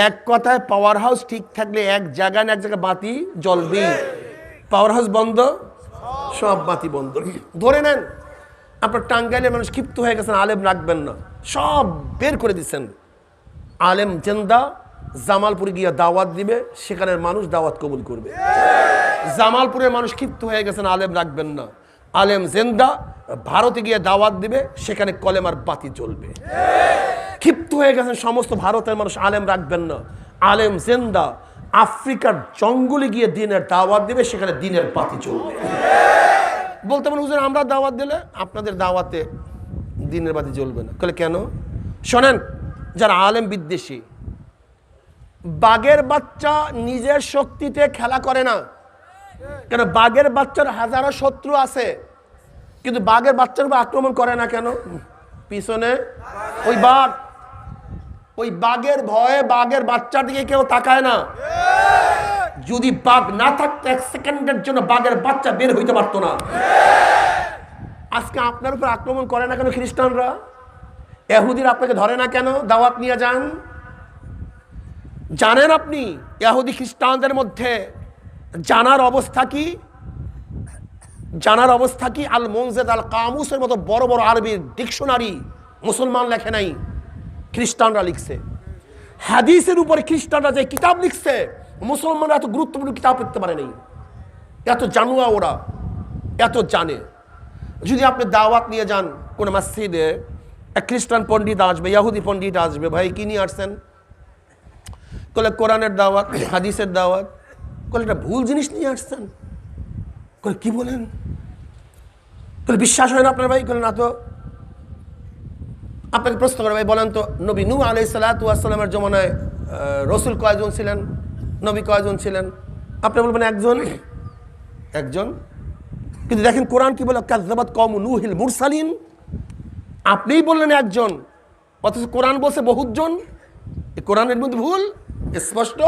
এক কথায় পাওয়ার হাউস ঠিক থাকলে এক জায়গায় না এক জায়গায় বাতি জ্বলবে। পাওয়ার হাউস বন্ধ, সব বাতি বন্ধ। ধরে নেন আপনার টাঙ্গাইলের মানুষ ক্ষিপ্ত হয়ে গেছেন, আলেম রাখবেন না, সব বের করে দিচ্ছেন। আলেম জেন্দা, জামালপুরে গিয়ে দাওয়াত দিবে, সেখানের মানুষ দাওয়াত কবুল করবে। জামালপুরের মানুষ ক্ষিপ্ত হয়ে গেছেন, আলেম রাখবেন না, আলেম জেন্দা, ভারতে গিয়ে দাওয়াত দিবে, সেখানে কলেমার বাতি জ্বলবে। ক্ষিপ্ত হয়ে গেছেন সমস্ত ভারতের মানুষ, আলেম রাখবেন না, আলেম জেন্দা, আফ্রিকার জঙ্গলে গিয়ে দিনের দাওয়াত দিবে, সেখানে দিনের বাতি জ্বলবে। বলতে পারেন, হুজুর আমরা দাওয়াত দিলে আপনাদের দাওয়াতে দিনের বাতি জ্বলবে না। তাহলে কেন? শোনেন, যারা আলেম বিদ্বেষী, বাঘের বাচ্চা নিজের শক্তিতে খেলা করে না। কেন? বাঘের বাচ্চার হাজারো শত্রু আছে, কিন্তু বাঘের বাচ্চার উপর আক্রমণ করে না কেন? পিছনে ওই বাঘ, ওই বাঘের ভয়ে বাঘের বাচ্চার দিকে কেউ তাকায় না। যদি বাঘ না থাকতো, এক সেকেন্ডের জন্য বাঘের বাচ্চা বের হইতে পারতো না। আজকে আপনার উপর আক্রমণ করে না কেন খ্রিস্টানরা? ইহুদিরা আপনাকে ধরে না কেন? দাওয়াত নিয়ে যান। জানেন আপনি ইহুদি খ্রিস্টানদের মধ্যে জানার অবস্থা কি? জানার অবস্থা কি? আল মুনজিদ আল কামুসের মতো বড় বড় আরবির ডিকশনারি মুসলমান লেখে নাই, খ্রিস্টানরা লিখছে। হাদিসের উপরে খ্রিস্টানরা যে কিতাব লিখছে, মুসলমানরা এত গুরুত্বপূর্ণ কিতাব লিখতে পারে নাই। এত জানুয়া ওরা, এত জানে। যদি আপনি দাওয়াত নিয়ে যান কোন মসজিদে, এক খ্রিস্টান পণ্ডিত আসবে, ইহুদি পণ্ডিত আসবে, ভাই কি নিয়ে আসছেন? বলে কোরআনের দাওয়াত, হাদিসের দাওয়াত। বলে এটা ভুল জিনিস নিয়ে আসছেন। বলে কি বলেন? বলে বিশ্বাস হয় না আপনার ভাই? বলে না তো। আপনাকে প্রশ্ন করে, ভাই বলেন তো, নবী নূহ আলাইহিস সালাতু ওয়াস সালামের জমানায় রসুল কয়জন ছিলেন? নবী কয়জন ছিলেন? আপনি বলবেন একজন, একজন। কিন্তু দেখেন কোরআন কি বলে, কাযযাবাত কওমু নূহিল মুরসালিন। আপনিই বললেন একজন, অথচ কোরআন বলছে বহুজন। এই কোরআনের মধ্যে ভুল স্পষ্ট।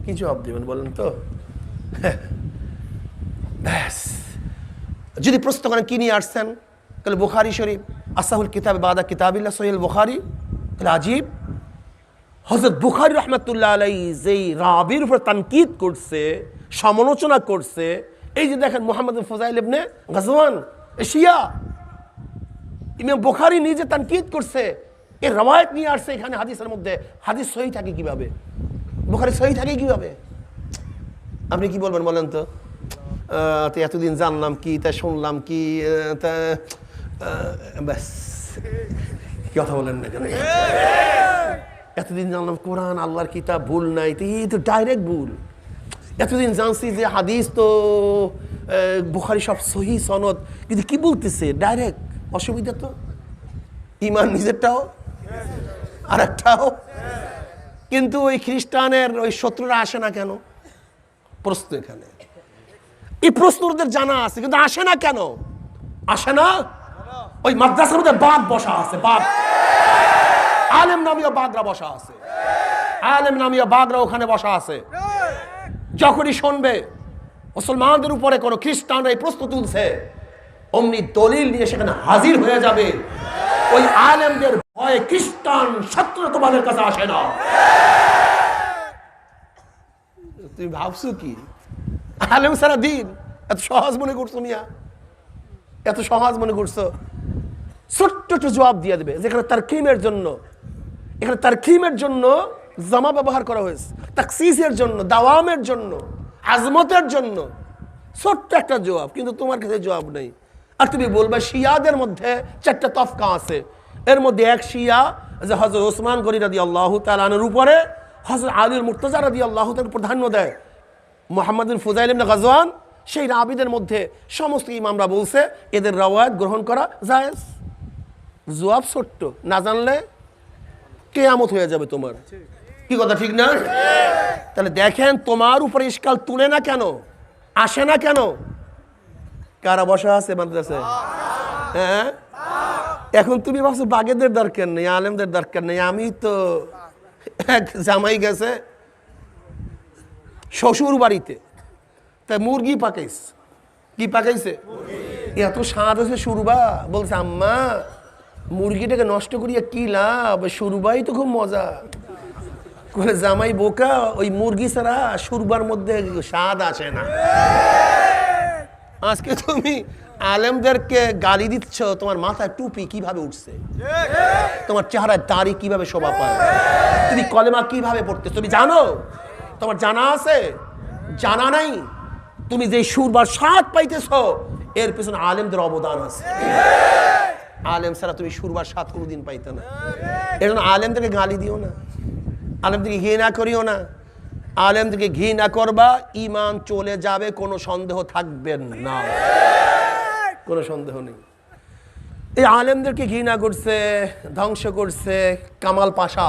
কি জবাব দেবেন বলেন তো? ব্যাস। যদি প্রশ্ন করেন কি নিয়ে আসছেন, তাহলে বুখারী শরীফ, আসাহুল কিতাব বাদা কিতাবিল্লাহ, সহিহ বুখারী। তাহলে আজীব, হযরত বুখারী রাহমাতুল্লাহ আলাইহি যেই রাবির উপর তানকিদ করছে, সমালোচনা করছে, এই যে দেখেন মুহাম্মদ ফুজাইল ইবনে গাজওয়ান, এশিয়া, ইমাম বুখারী নিজে তানকিদ করছে, এই রওয়ায়াত নিয়ে আসছে এখানে হাদিসের মধ্যে। হাদিস সহিহ থাকে কিভাবে? বুখারী সহিহ থাকে কিভাবে? আপনি কি বলবেন বলেন তো? এতদিন জানলাম কি, তা শুনলাম কি, তা ব্যাস কথা বলেন না কেন? এতদিন জানলাম কোরআন আল্লাহর কিতাব, ভুল নাই, তো ডাইরেক্ট ভুল। এতদিন জানছি যে হাদিস তো বুখারী সব সহিহ সনদ, কিন্তু কি বলতেছে ডাইরেক্ট, অসুবিধা তো। ইমান নিজেরটাও আর একটাও। কিন্তু ওই খ্রিস্টানের ওই শত্রুরা আসে না কেন? প্রশ্ন এখানে। এই প্রশ্ন ওদের জানা আছে, কিন্তু আসে না কেন? আসে না, ওই মাদ্রাসার মধ্যে বাঘ বসা আছে, বাঘ, আলেম নামীয় বাঘরা বসা আছে, আলেম নামীয় বাঘরা ওখানে বসা আছে। যখনই শুনবে মুসলমানদের উপরে কোনো খ্রিস্টান এই প্রশ্ন তুলছে, অমনি দলিল নিয়ে সেখানে হাজির হয়ে যাবে। ওই আলেমদের ভয়ে খ্রিস্টান শত্রু তোমাদের কাছে আসে না। তুমি ভাবছো কি আলেম সারা দিন এত সহজ মনে করছো? মিয়া এত সহজ মনে করছো? ছোট্ট একটু জবাব দিয়ে দেবে, যেখানে তারকিমের জন্য, এখানে তারকিমের জন্য জামা ব্যবহার করা হয়েছে, তাকসিসের জন্য, দাওয়ামের জন্য, আজমতের জন্য, ছোট্ট একটা জবাব, কিন্তু তোমার কাছে জবাব নেই। আর তুমি বলবে শিয়াদের মধ্যে 4টা তফকা আছে, এর মধ্যে এক শিয়া যে হযরত ওসমান গনি রাদিয়াল্লাহু তাআলা আনহুর উপরে হযরত আলীর মুর্তজা রাদিয়াল্লাহু তাআলা প্রাধান্য দেয়। মুহাম্মদ বিন ফুজাইল ইবনে গাজওয়ান সেই রাবিদের মধ্যে সমস্ত ইমামরা বলছে এদের রওয়ায়াত গ্রহণ করা জায়েজ। জবাব ছোট্ট, না জানলে কিয়ামত হয়ে যাবে তোমার। কি কথা ঠিক না? তাহলে দেখেন তোমার উপরে ইশকাল তুলে না কেন, আসে না কেন? কারা বসা আছে মাদ্রাসায়? হ্যাঁ, এখন তুমি ভাবছো বাগেদের দরকার নেই, আলেমদের দরকার নেই। আমি তো এক জামাই গেছে শ্বশুর বাড়িতে, তাই মুরগি পাকাইছে। কি পাকাইছে? এত স্বাদ আছে সুরবা, বলছে আম্মা মুরগিটাকে নষ্ট করিয়া কি লাভ, সুরবাই তো খুব মজা। করে জামাই বোকা, ওই মুরগি ছাড়া সুরবার মধ্যে স্বাদ আসে না। আজকে তুমি আলেমদেরকে গালি দিচ্ছ, তোমার মাথায় টুপি কিভাবে উঠছে, তোমার চেহারায় দাড়ি কিভাবে শোভা পায়, তুমি কলেমা কিভাবে পড়তেছ তুমি জানো? তোমার জানা আছে? জানা নাই? তুমি যে সুরবার স্বাদ পাইতেছ এর পেছনে আলেমদের অবদান আছে। আলেম ছাড়া তুমি সুরবার স্বাদ কোনোদিন পাইতে না। এর জন্য আলেমদেরকে গালি দিও না, আলেমদেরকে ঘৃণা করিও না। আলেমদেরকে ঘৃণা করবা, ঈমান চলে যাবে, কোনো সন্দেহ থাকবে না, কোনো সন্দেহ নেই। এই আলেমদেরকে ঘৃণা করছে, ধ্বংস করছে কামাল পাশা।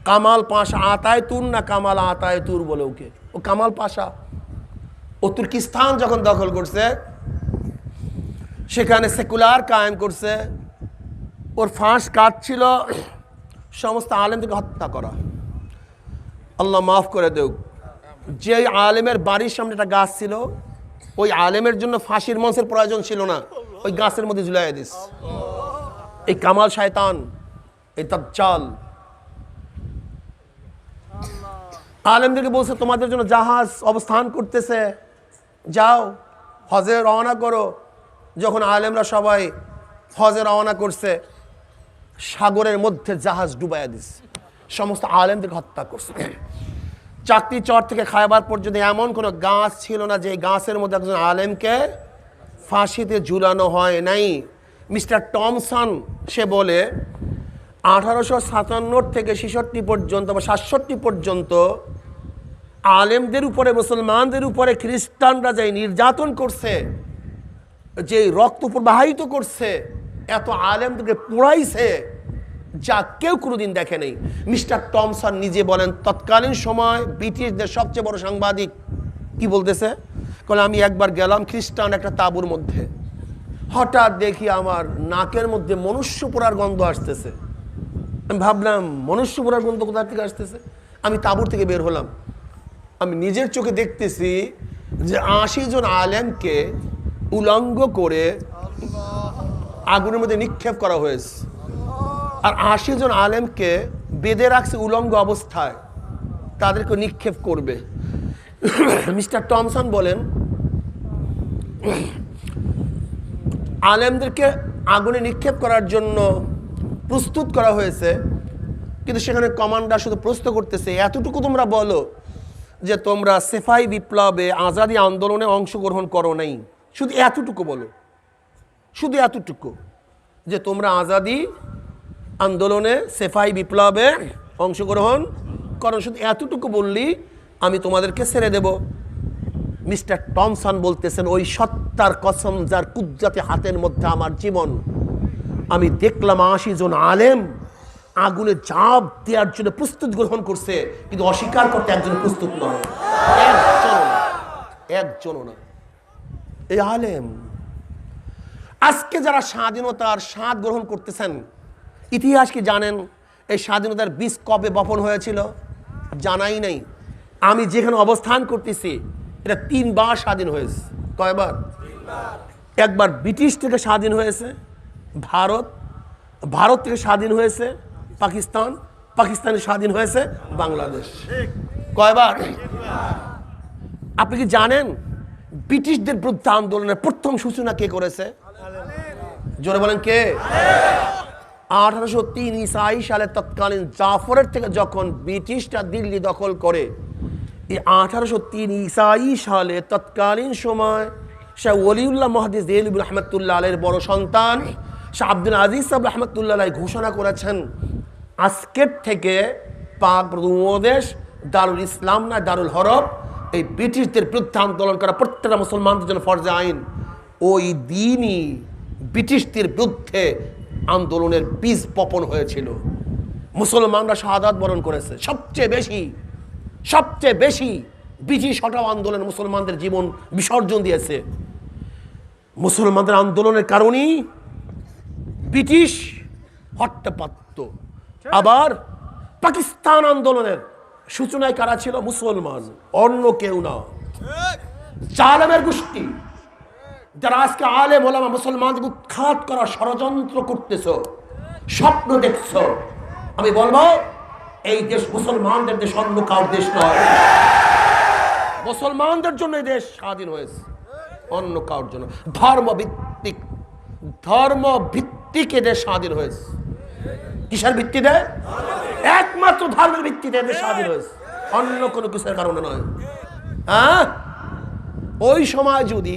কামাল পাশা আতায় তুর না কামাল আতায় তুর বলে ওকে, ও কামাল পাশা। ও তুর্কিস্তান যখন দখল করছে সেখানে সেকুলার কায়েম করছে। ওর ফাঁস কাজ ছিল সমস্ত আলেমদেরকে হত্যা করা। আল্লাহ মাফ করে দেও, যে আলেমের বাড়ির সামনে একটা গাছ ছিল, ওই আলেমের জন্য ফাঁসির মঞ্চের প্রয়োজন ছিল না, ওই গাছের মধ্যে ঝুলাইয়া দিস। এই কামাল শয়তান, এই দাজ্জাল আলেমদেরকে বলছে তোমাদের জন্য জাহাজ অবস্থান করতেছে, যাও হজে রওনা করো। যখন আলেমরা সবাই হজে রওনা করছে, সাগরের মধ্যে জাহাজ ডুবাইয়া দিস, সমস্ত আলেমদেরকে হত্যা করছে। চাকরি চর থেকে খায়বার পর্যন্ত এমন কোনো গাছ ছিল না যে গাছের মধ্যে একজন আলেমকে ফাঁসিতে ঝুলানো হয় নাই। মিস্টার টমসন সে বলে 1857 থেকে 66 পর্যন্ত বা 67 পর্যন্ত আলেমদের উপরে, মুসলমানদের উপরে খ্রিস্টানরা যে নির্যাতন করছে, যে রক্ত প্রবাহিত করছে, এত আলেমদেরকে পোড়াইছে যা কেউ কোনোদিন দেখে নেই। মিস্টার টমসন নিজে বলেন, তৎকালীন সময় ব্রিটিশদের সবচেয়ে বড় সাংবাদিক কি বলতেছে, বলে আমি একবার গেলাম খ্রিস্টান একটা তাঁবুর মধ্যে, হঠাৎ দেখি আমার নাকের মধ্যে মনুষ্য পোড়ার গন্ধ আসতেছে। আমি ভাবলাম মনুষ্য পোড়ার গন্ধ কোথা থেকে আসতেছে? আমি তাঁবুর থেকে বের হলাম, আমি নিজের চোখে দেখতেছি যে 80 জন আলেমকে উলঙ্গ করে আগুনের মধ্যে নিক্ষেপ করা হয়েছে, আর 80 জন আলেমকে বেঁধে রাখছে উলঙ্গ অবস্থায়, তাদেরকে নিক্ষেপ করবে। মিস্টার টমসন বলেন আলেমদেরকে আগুনে নিক্ষেপ করার জন্য প্রস্তুত করা হয়েছে, কিন্তু সেখানে কমান্ডার শুধু প্রশ্ন করতেছে, এতটুকু তোমরা বলো যে তোমরা সেফাই বিপ্লবে, আজাদি আন্দোলনে অংশগ্রহণ করো নাই, শুধু এতটুকু বলো, শুধু এতটুকু যে তোমরা আজাদি আন্দোলনে, সেফাই বিপ্লবে অংশগ্রহণ করো, শুধু এতটুকু বললি আমি তোমাদেরকে ছেড়ে দেব। মিস্টার টমসন বলতেছেন, ওই সত্তার কসম যার কুজ্জাতে হাতের মধ্যে আমার জীবন, আমি দেখলাম 80 জন আলেম আগুনে ঝাঁপ দেওয়ার জন্য প্রস্তুত গ্রহণ করছে, কিন্তু অস্বীকার করতে একজন প্রস্তুত নয়। একজনও না। এই আলেম আজকে যারা স্বাধীনতার স্বাদ গ্রহণ করতেছেন, ইতিহাস কি জানেন এই স্বাধীনতার বীজ কবে বপন হয়েছিল? জানাই নাই। আমি যেখানে অবস্থান করতেছি এটা 3 বার স্বাধীন হয়েছে। কয়বার? একবার ব্রিটিশ থেকে স্বাধীন হয়েছে ভারত, ভারত থেকে স্বাধীন হয়েছে পাকিস্তান, পাকিস্তানে স্বাধীন হয়েছে বাংলাদেশ। কয়বার? আপনি কি জানেন ব্রিটিশদের বিরুদ্ধে আন্দোলনের প্রথম সূচনা কে করেছে? জোরে বলেন কে? 1803 ঈসাই সালে তৎকালীন জাফরের থেকে যখন ব্রিটিশরা দিল্লি দখল করে, এই 1803 ঈসাই সালে তৎকালীন সময় শাহ ওলিউল্লাহ মুহাদ্দিস দেহলভী রাহমাতুল্লাহ আলাইহির বড় সন্তান শাহ আব্দুল আজিজ সাহেব রাহমাতুল্লাহ আলাইহি ঘোষণা করেছেন, আজকের থেকে পাক উপমহাদেশ দারুল ইসলাম না দারুল হরব, এই ব্রিটিশদের বিরুদ্ধে আন্দোলন করা প্রত্যেকটা মুসলমানদের জন্য ফরজে আইন। ওই দিনই ব্রিটিশদের বিরুদ্ধে আন্দোলনের বীজ বপন হয়েছিল। মুসলমানরা শাহাদাত বরণ করেছে। সবচেয়ে বেশি ব্রিটিশ হটাও আন্দোলন মুসলমানদের জীবন বিসর্জন দিয়েছে। মুসলমানদের আন্দোলনের কারণেই ব্রিটিশ হট্টে পারত। আবার পাকিস্তান আন্দোলনের সূচনায় কারা ছিল? মুসলমান, অন্য কেউ না। জালেমের গোষ্ঠী যারা আজকে আলেম ওলামা মুসলমানদের উৎখাত করার ষড়যন্ত্র করতেছ, স্বপ্ন দেখছ, আমি বলবো এই দেশ মুসলমানদের দেশ, অন্য কার দেশ নয়। মুসলমানদের জন্য এই দেশ স্বাধীন হয়েছে, অন্য কার জন্য। ধর্ম ভিত্তিক এদের স্বাধীন হয়েছে। কিসের ভিত্তিতে? একমাত্র ধর্মের ভিত্তিতে এদের স্বাধীন হয়েছে, অন্য কোনো কিছুর কারণে নয়। হ্যাঁ, ওই সময় যদি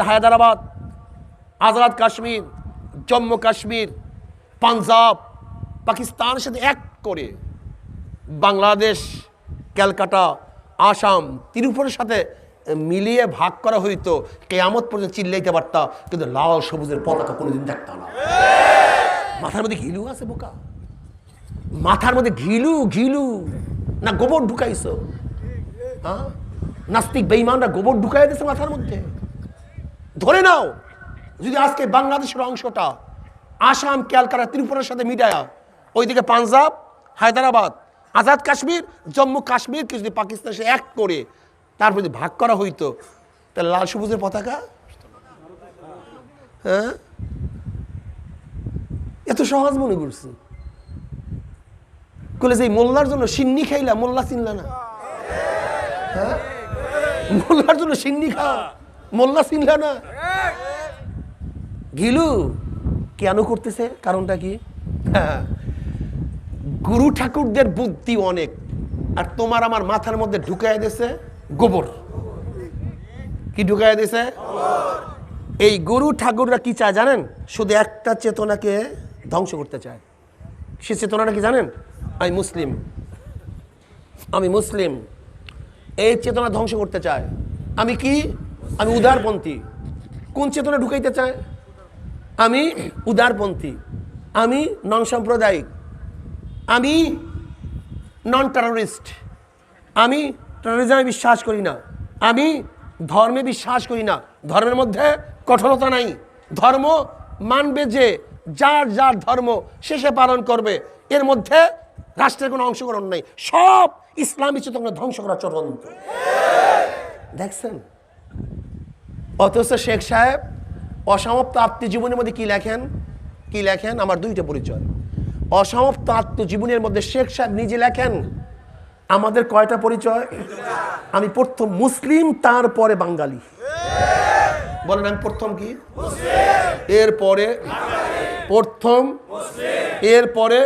হায়দ্রাবাদ, আজাদ কাশ্মীর, জম্মু কাশ্মীর, পাঞ্জাব পাকিস্তানের সাথে এক করে বাংলাদেশ, ক্যালকাটা, আসাম, ত্রিপুরার সাথে মিলিয়ে ভাগ করা হইতো, কিয়ামত পর্যন্ত চিল্লাইতে পারতা, কিন্তু লাল সবুজের পতাকা কোনোদিন দেখতাম না। মাথার মধ্যে ঘিলু আছে বোকা? মাথার মধ্যে ঘিলু না গোবর ঢুকাইছো? হ্যাঁ, নাস্তিক বেঈমানরা গোবর ঢুকাই দিয়েছে মাথার মধ্যে। ধরে নাও যদি আজকে বাংলাদেশের অংশটা আসাম, ক্যালকাটা, ত্রিপুরার সাথে মিটায়া ওইদিকে পাঞ্জাব, হায়দ্রাবাদ, আজাদ কাশ্মীর, জম্মু কাশ্মীরকে যদি পাকিস্তানের সাথে এক করে তারপর যদি ভাগ করা হইতো, তাহলে লাল সবুজের পতাকা? হ্যাঁ, এত সহজ মনে করছি? বলে যে মোল্লার জন্য সিন্নি খাইলা, মোল্লা চিনলা না? হ্যাঁ, মোল্লার জন্য সিন্নি খাও, মোল্লা চিনলা না? গিলু কেন করতেছে? কারণটা কি? হ্যাঁ, গুরু ঠাকুরদের বুদ্ধি অনেক, আর তোমার আমার মাথার মধ্যে ঢুকাই দিয়েছে গোবর। কি ঢুকাই দিয়েছে? এই গুরু ঠাকুররা কি চায় জানেন? শুধু একটা চেতনাকে ধ্বংস করতে চায়। সে চেতনাটা কি জানেন? আমি মুসলিম, এই চেতনা ধ্বংস করতে চায়। আমি উদারপন্থী। কোন চেতনা ঢুকাইতে চায়? আমি উদারপন্থী, আমি নন সাম্প্রদায়িক, আমি নন টেররিস্ট, আমি টেররিজমে বিশ্বাস করি না, আমি ধর্মে বিশ্বাস করি না, ধর্মের মধ্যে কঠোরতা নাই, ধর্ম মানবে যে যার যার ধর্ম শেষে পালন করবে, এর মধ্যে রাষ্ট্রের কোনো অংশগ্রহণ নেই। সব ইসলামী চেতনা ধ্বংস করার চক্রান্ত। দেখছেন? অথচ শেখ সাহেব অসমাপ্ত আত্মজীবনের মধ্যে কি লেখেন? আমার দুইটা পরিচয়। অসমাপ্ত আত্মজীবনের মধ্যে শেখ সাহেব নিজে লেখেন, আমাদের কয়টা পরিচয়? আমি প্রথম মুসলিম, তারপরে বাঙালি। বলেন আমি প্রথম কি? এরপরে প্রথম, এরপরে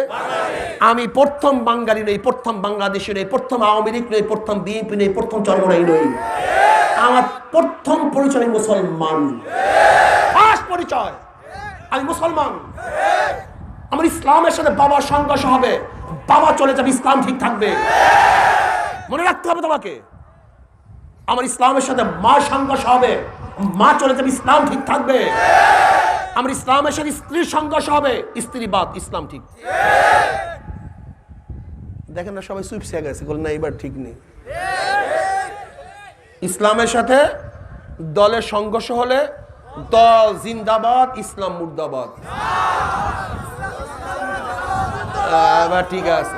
আমি প্রথম বাঙালি নই, প্রথম বাংলাদেশি নই, প্রথম আওয়ামী লীগ নই, প্রথম বিএনপি নই, প্রথম চরমনাই নই। আমার প্রথম পরিচয় মুসলমান। ফার্স্ট পরিচয় আমি মুসলমান। আমার ইসলামের সাথে বাবার সংঘর্ষ হবে, বাবা চলে যাবে, ইসলাম ঠিক থাকবে। মনে রাখতে হবে তোমাকে। আমার ইসলামের সাথে মা সংঘর্ষ হবে, মা চলে যাবে, ইসলাম ঠিক থাকবে। আমার ইসলামের সাথে স্ত্রীর সংঘর্ষ হবে, স্ত্রী বাদ, ইসলাম ঠিক। দেখেন না সবাই সুইপসে গেছে, বলেন না এবার ঠিক নেই। ইসলামের সাথে দলের সংঘর্ষ হলে দল জিন্দাবাদ, ইসলাম মুর্দাবাদ। এবার ঠিক আছে,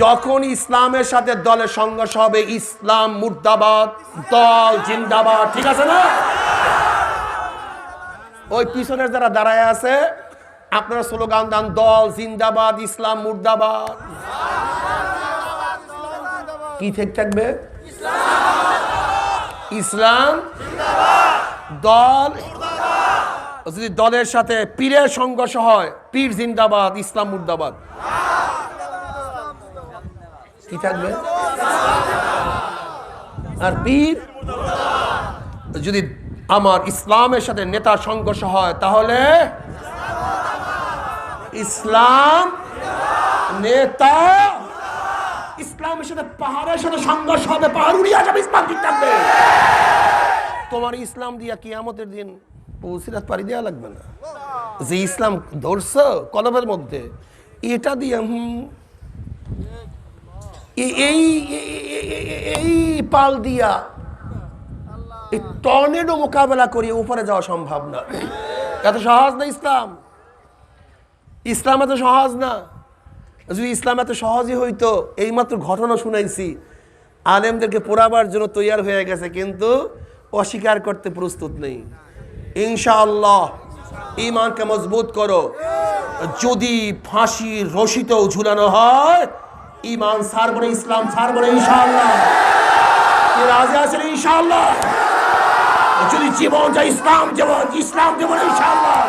যখন ইসলামের সাথে দলের সংঘর্ষ হবে ইসলাম মুর্দাবাদ, দল জিন্দাবাদ, ঠিক আছে না? ওই পিছনের যারা দাঁড়ায় আছে আপনারা স্লোগান দেন, দল জিন্দাবাদ, ইসলাম মুর্দাবাদ। কি ঠিক থাকবে? ইসলাম দল। যদি দলের সাথে পীরের সংঘর্ষ হয়, পীর জিন্দাবাদ, ইসলাম মুর্দাবাদ। কি থাকবে? আর পীর যদি আমার ইসলামের সাথে নেতার সংঘর্ষ হয় তাহলে ইসলাম নেতা। ইসলামের সাথে পাহাড়ের সাথে সংঘর্ষ হবে, পাহাড় উড়িয়ে যাবে, ইসলাম ঠিক থাকবে। তোমার ইসলাম দিয়া কিয়ামতের দিন পৌঁছিরাত পারি দেওয়া লাগবে না। যে ইসলাম ধরছ কলমের মধ্যে, এটা দিয়ে এই পাল দিয়া এই টর্নেডো মোকাবেলা করিয়ে উপরে যাওয়া সম্ভব না। এত সহজ না ইসলাম। ইসলাম এত সহজ না। যদি ইসলাম এত সহজই হইতো, এইমাত্র ঘটনা শুনাইছি, আলেমদেরকে পোড়াবার জন্য তৈয়ার হয়ে গেছে, কিন্তু অস্বীকার করতে প্রস্তুত নেই। ইনশাআল্লাহ ঈমানকে মজবুত করো। যদি ফাঁসির রশিতেও ঝুলানো হয় ঈমান ছাড়বো না, ইসলাম ছাড়বো না, ইনশাআল্লাহ। কি রাজি আছেন? ইনশাআল্লাহ। যদি জীবন যায় ইসলাম জীবন, ইসলাম জীবন, ইনশাআল্লাহ।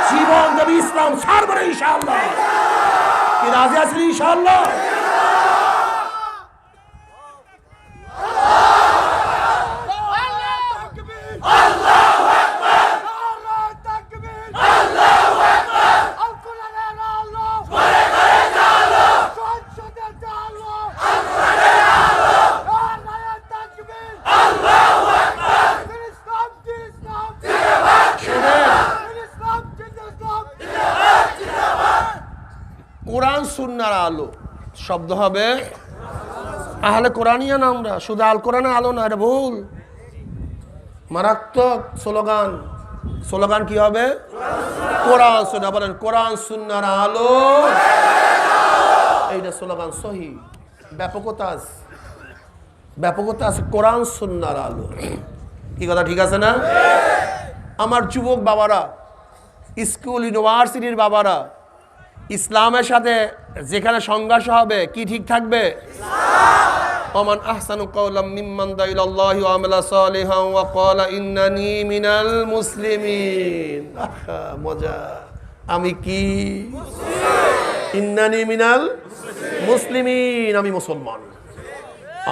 জীবন দেবে ইসলাম ছাড়বো না, ইনশাআল্লাহ। কি রাজি আছেন? ইনশাআল্লাহ। কোরআন সুন্নাহর আলো শব্দ হবে আহলে কোরআনিয়া না, আমরা শুধু আল কোরআনের আলো না, এটা ভুল, মারাত্মক স্লোগান। স্লোগান কি হবে? কোরআন সুন্নাহ। বলেন কোরআন সুন্নাহর আলো, এইটা স্লোগান সহি। ব্যাপকতা আছে, ব্যাপকতা আছে। কোরআন সুন্নাহর আলো, কি কথা ঠিক আছে না? আমার যুবক বাবারা, স্কুল ইউনিভার্সিটির বাবারা, ইসলামের সাথে যেখানে সংঘর্ষ হবে কি ঠিক থাকবে? ওমান আহসানু কাওলাম মিম্মান দা ইলাল্লাহি ওয়া আমালা সালিহান ওয়া ক্বালা ইন্নানি মিনাল মুসলিমিন। মজা। আমি কি মুসলিম। ইন্নানি মিনাল মুসলিমিন, আমি মুসলমান।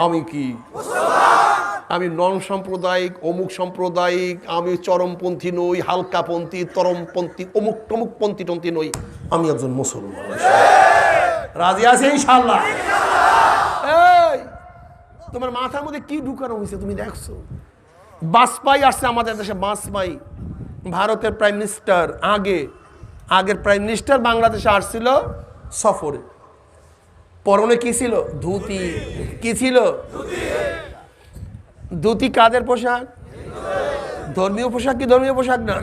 আমি কি মুসলমান। আমি নন সাম্প্রদায়িক, অমুক সাম্প্রদায়িক, আমি চরমপন্থী নই, হালকাপন্থী, তরমপন্থী, অমুক টমুকপন্থী টন্থী নই, আমি একজন মুসলমান। রাজি আছে ইনশাআল্লাহ? এই তোমার মাথার মধ্যে কি ঢুকানো হয়েছে তুমি দেখছো? বাজপেয়ী আসছে আমাদের দেশে, বাজপেয়ী ভারতের প্রাইম মিনিস্টার, আগের প্রাইম মিনিস্টার বাংলাদেশে আসছিল সফরে। পরনে কি ছিল? ধুতি। কি ছিল? ধুতি কাদের পোশাক? ধর্মীয় পোশাক কি ধর্মীয় পোশাক না?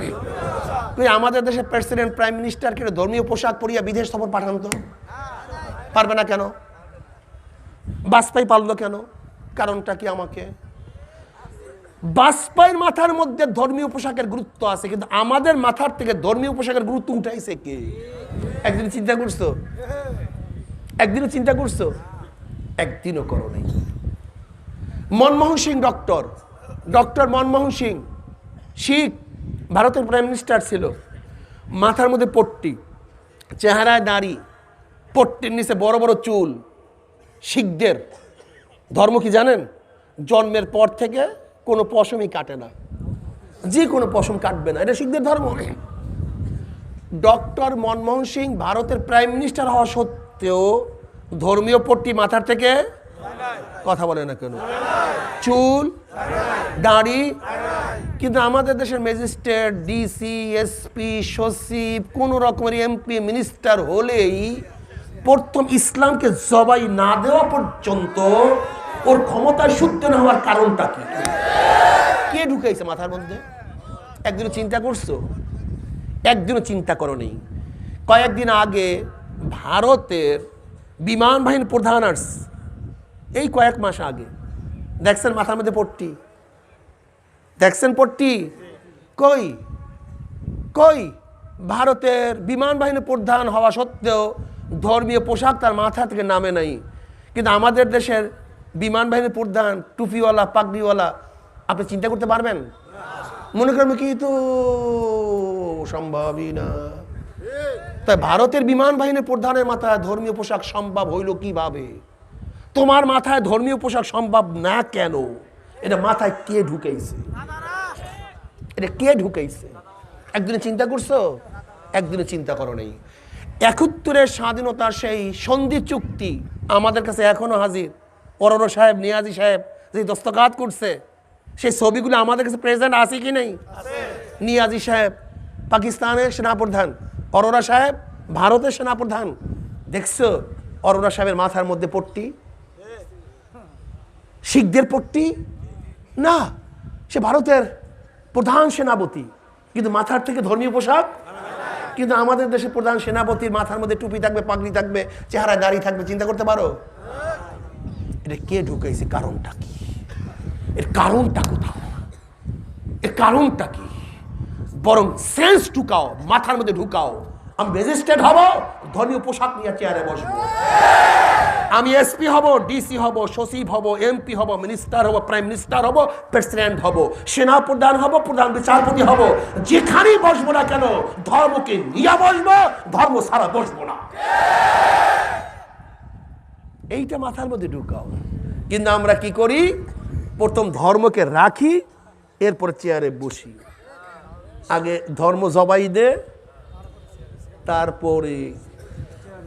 আমাদের দেশের প্রেসিডেন্ট প্রাইম মিনিস্টারকে ধর্মীয় পোশাক পরিয়ে বিদেশ সফর পাঠান তো পারবে না কেন? বাজপেয়ী পারলো কেন? কারণটা কি? আমাকে বাজপেয়ীর মাথার মধ্যে ধর্মীয় পোশাকের গুরুত্ব আছে, কিন্তু আমাদের মাথার থেকে ধর্মীয় পোশাকের গুরুত্ব উঠাইছে কে? একদিন চিন্তা করছো? একদিনও চিন্তা করছো? একদিনও করো নাই। মনমোহন সিং, ডক্টর মনমোহন সিং, শিখ, ভারতের প্রাইম মিনিস্টার ছিল। মাথার মধ্যে পট্টি, চেহারায় দাড়ি, পট্টির নিচে বড় বড় চুল। শিখদের ধর্ম কি জানেন? জন্মের পর থেকে কোনো পশমই কাটে না, যে কোনো পশম কাটবে না, এটা শিখদের ধর্ম। ডক্টর মনমোহন সিং ভারতের প্রাইম মিনিস্টার হওয়া সত্ত্বেও ধর্মীয় পট্টি মাথার থেকে, কথা বলে না কেন, চুল দাড়ি। কিন্তু আমাদের দেশের ম্যাজিস্ট্রেট, ডিসি, এসপি, সচিব, কোন রকমের এমপি, মিনিস্টার হলেই প্রথম ইসলামকে জবাই না দেওয়া পর্যন্ত ওর ক্ষমতায় শুদ্ধ না হওয়ার কারণটা কি? কে ঢুকাইছে মাথার মধ্যে? একদিনও চিন্তা করছো? একদিনও চিন্তা করো নেই। কয়েকদিন আগে ভারতের বিমান বাহিনীর প্রধান আসছে, এই কয়েক মাস আগে। দেখছেন মাথার মধ্যে পট্টি? দেখছেন পট্টি? কই কই ভারতের বিমান বাহিনীর প্রধান হওয়া সত্ত্বেও ধর্মীয় পোশাক তার মাথা থেকে নামে নাই। কিন্তু আমাদের দেশের বিমান বাহিনীর প্রধান টুপিওয়ালা পাগড়িওয়ালা, আপনি চিন্তা করতে পারবেন? মনে করেন কি তো সম্ভবই না। তাই ভারতের বিমান বাহিনীর প্রধানের মাথায় ধর্মীয় পোশাক সম্ভব হইল কিভাবে? তোমার মাথায় ধর্মীয় পোশাক সম্ভব না কেন? এটা মাথায় কে ঢুকাইছে? এটা কে ঢুকাইছে? একদিনে চিন্তা করছো? একদিনে চিন্তা করো নেই। ৭১-এর স্বাধীনতার সেই সন্ধি চুক্তি আমাদের কাছে এখনো হাজির। অরোরা সাহেব, নিয়াজি সাহেব যে দস্তখত করছে, সেই ছবিগুলো আমাদের কাছে প্রেজেন্ট আছে কি নেই? নিয়াজি সাহেব পাকিস্তানের সেনাপ্রধান, অরোরা সাহেব ভারতের সেনাপ্রধান। দেখছো অরোরা সাহেবের মাথার মধ্যে পট্টি? শিখদের পট্টি না, সে ভারতের প্রধান সেনাপতি, কিন্তু মাথার থেকে ধর্মীয় পোশাক। কিন্তু আমাদের দেশের প্রধান সেনাপতির মাথার মধ্যে টুপি থাকবে, পাগড়ি থাকবে, চেহারায় দাড়ি থাকবে। চিন্তা করতে পারো? এটা কে ঢুকাইছে? কারণটা কি? এর কারণটা কোথাও? এর কারণটা কি? বরং সেন্স ঢুকাও, মাথার মধ্যে ঢুকাও। আমি রেজিস্ট্রেড হব, ধর্মীয় পোশাক নিয়ে চেয়ারে বসবো। আমি এসপি হব, ডিসি হব, সচিব হব, এমপি হব, মিনিস্টার হব, প্রাইম মিনিস্টার হব, প্রেসিডেন্ট হব, সেনা প্রধান হব, প্রধান বিচারপতি হব। যেখানেই বসবো না কেন ধর্মকে নিয়ে বসবো, ধর্ম ছাড়া বসবো না। এইটা মাথার মধ্যে ঢুকাও। কিন্তু আমরা কি করি? প্রথম ধর্মকে রাখি, এরপর চেয়ারে বসি। আগে ধর্ম জবাই দে, তারপরে।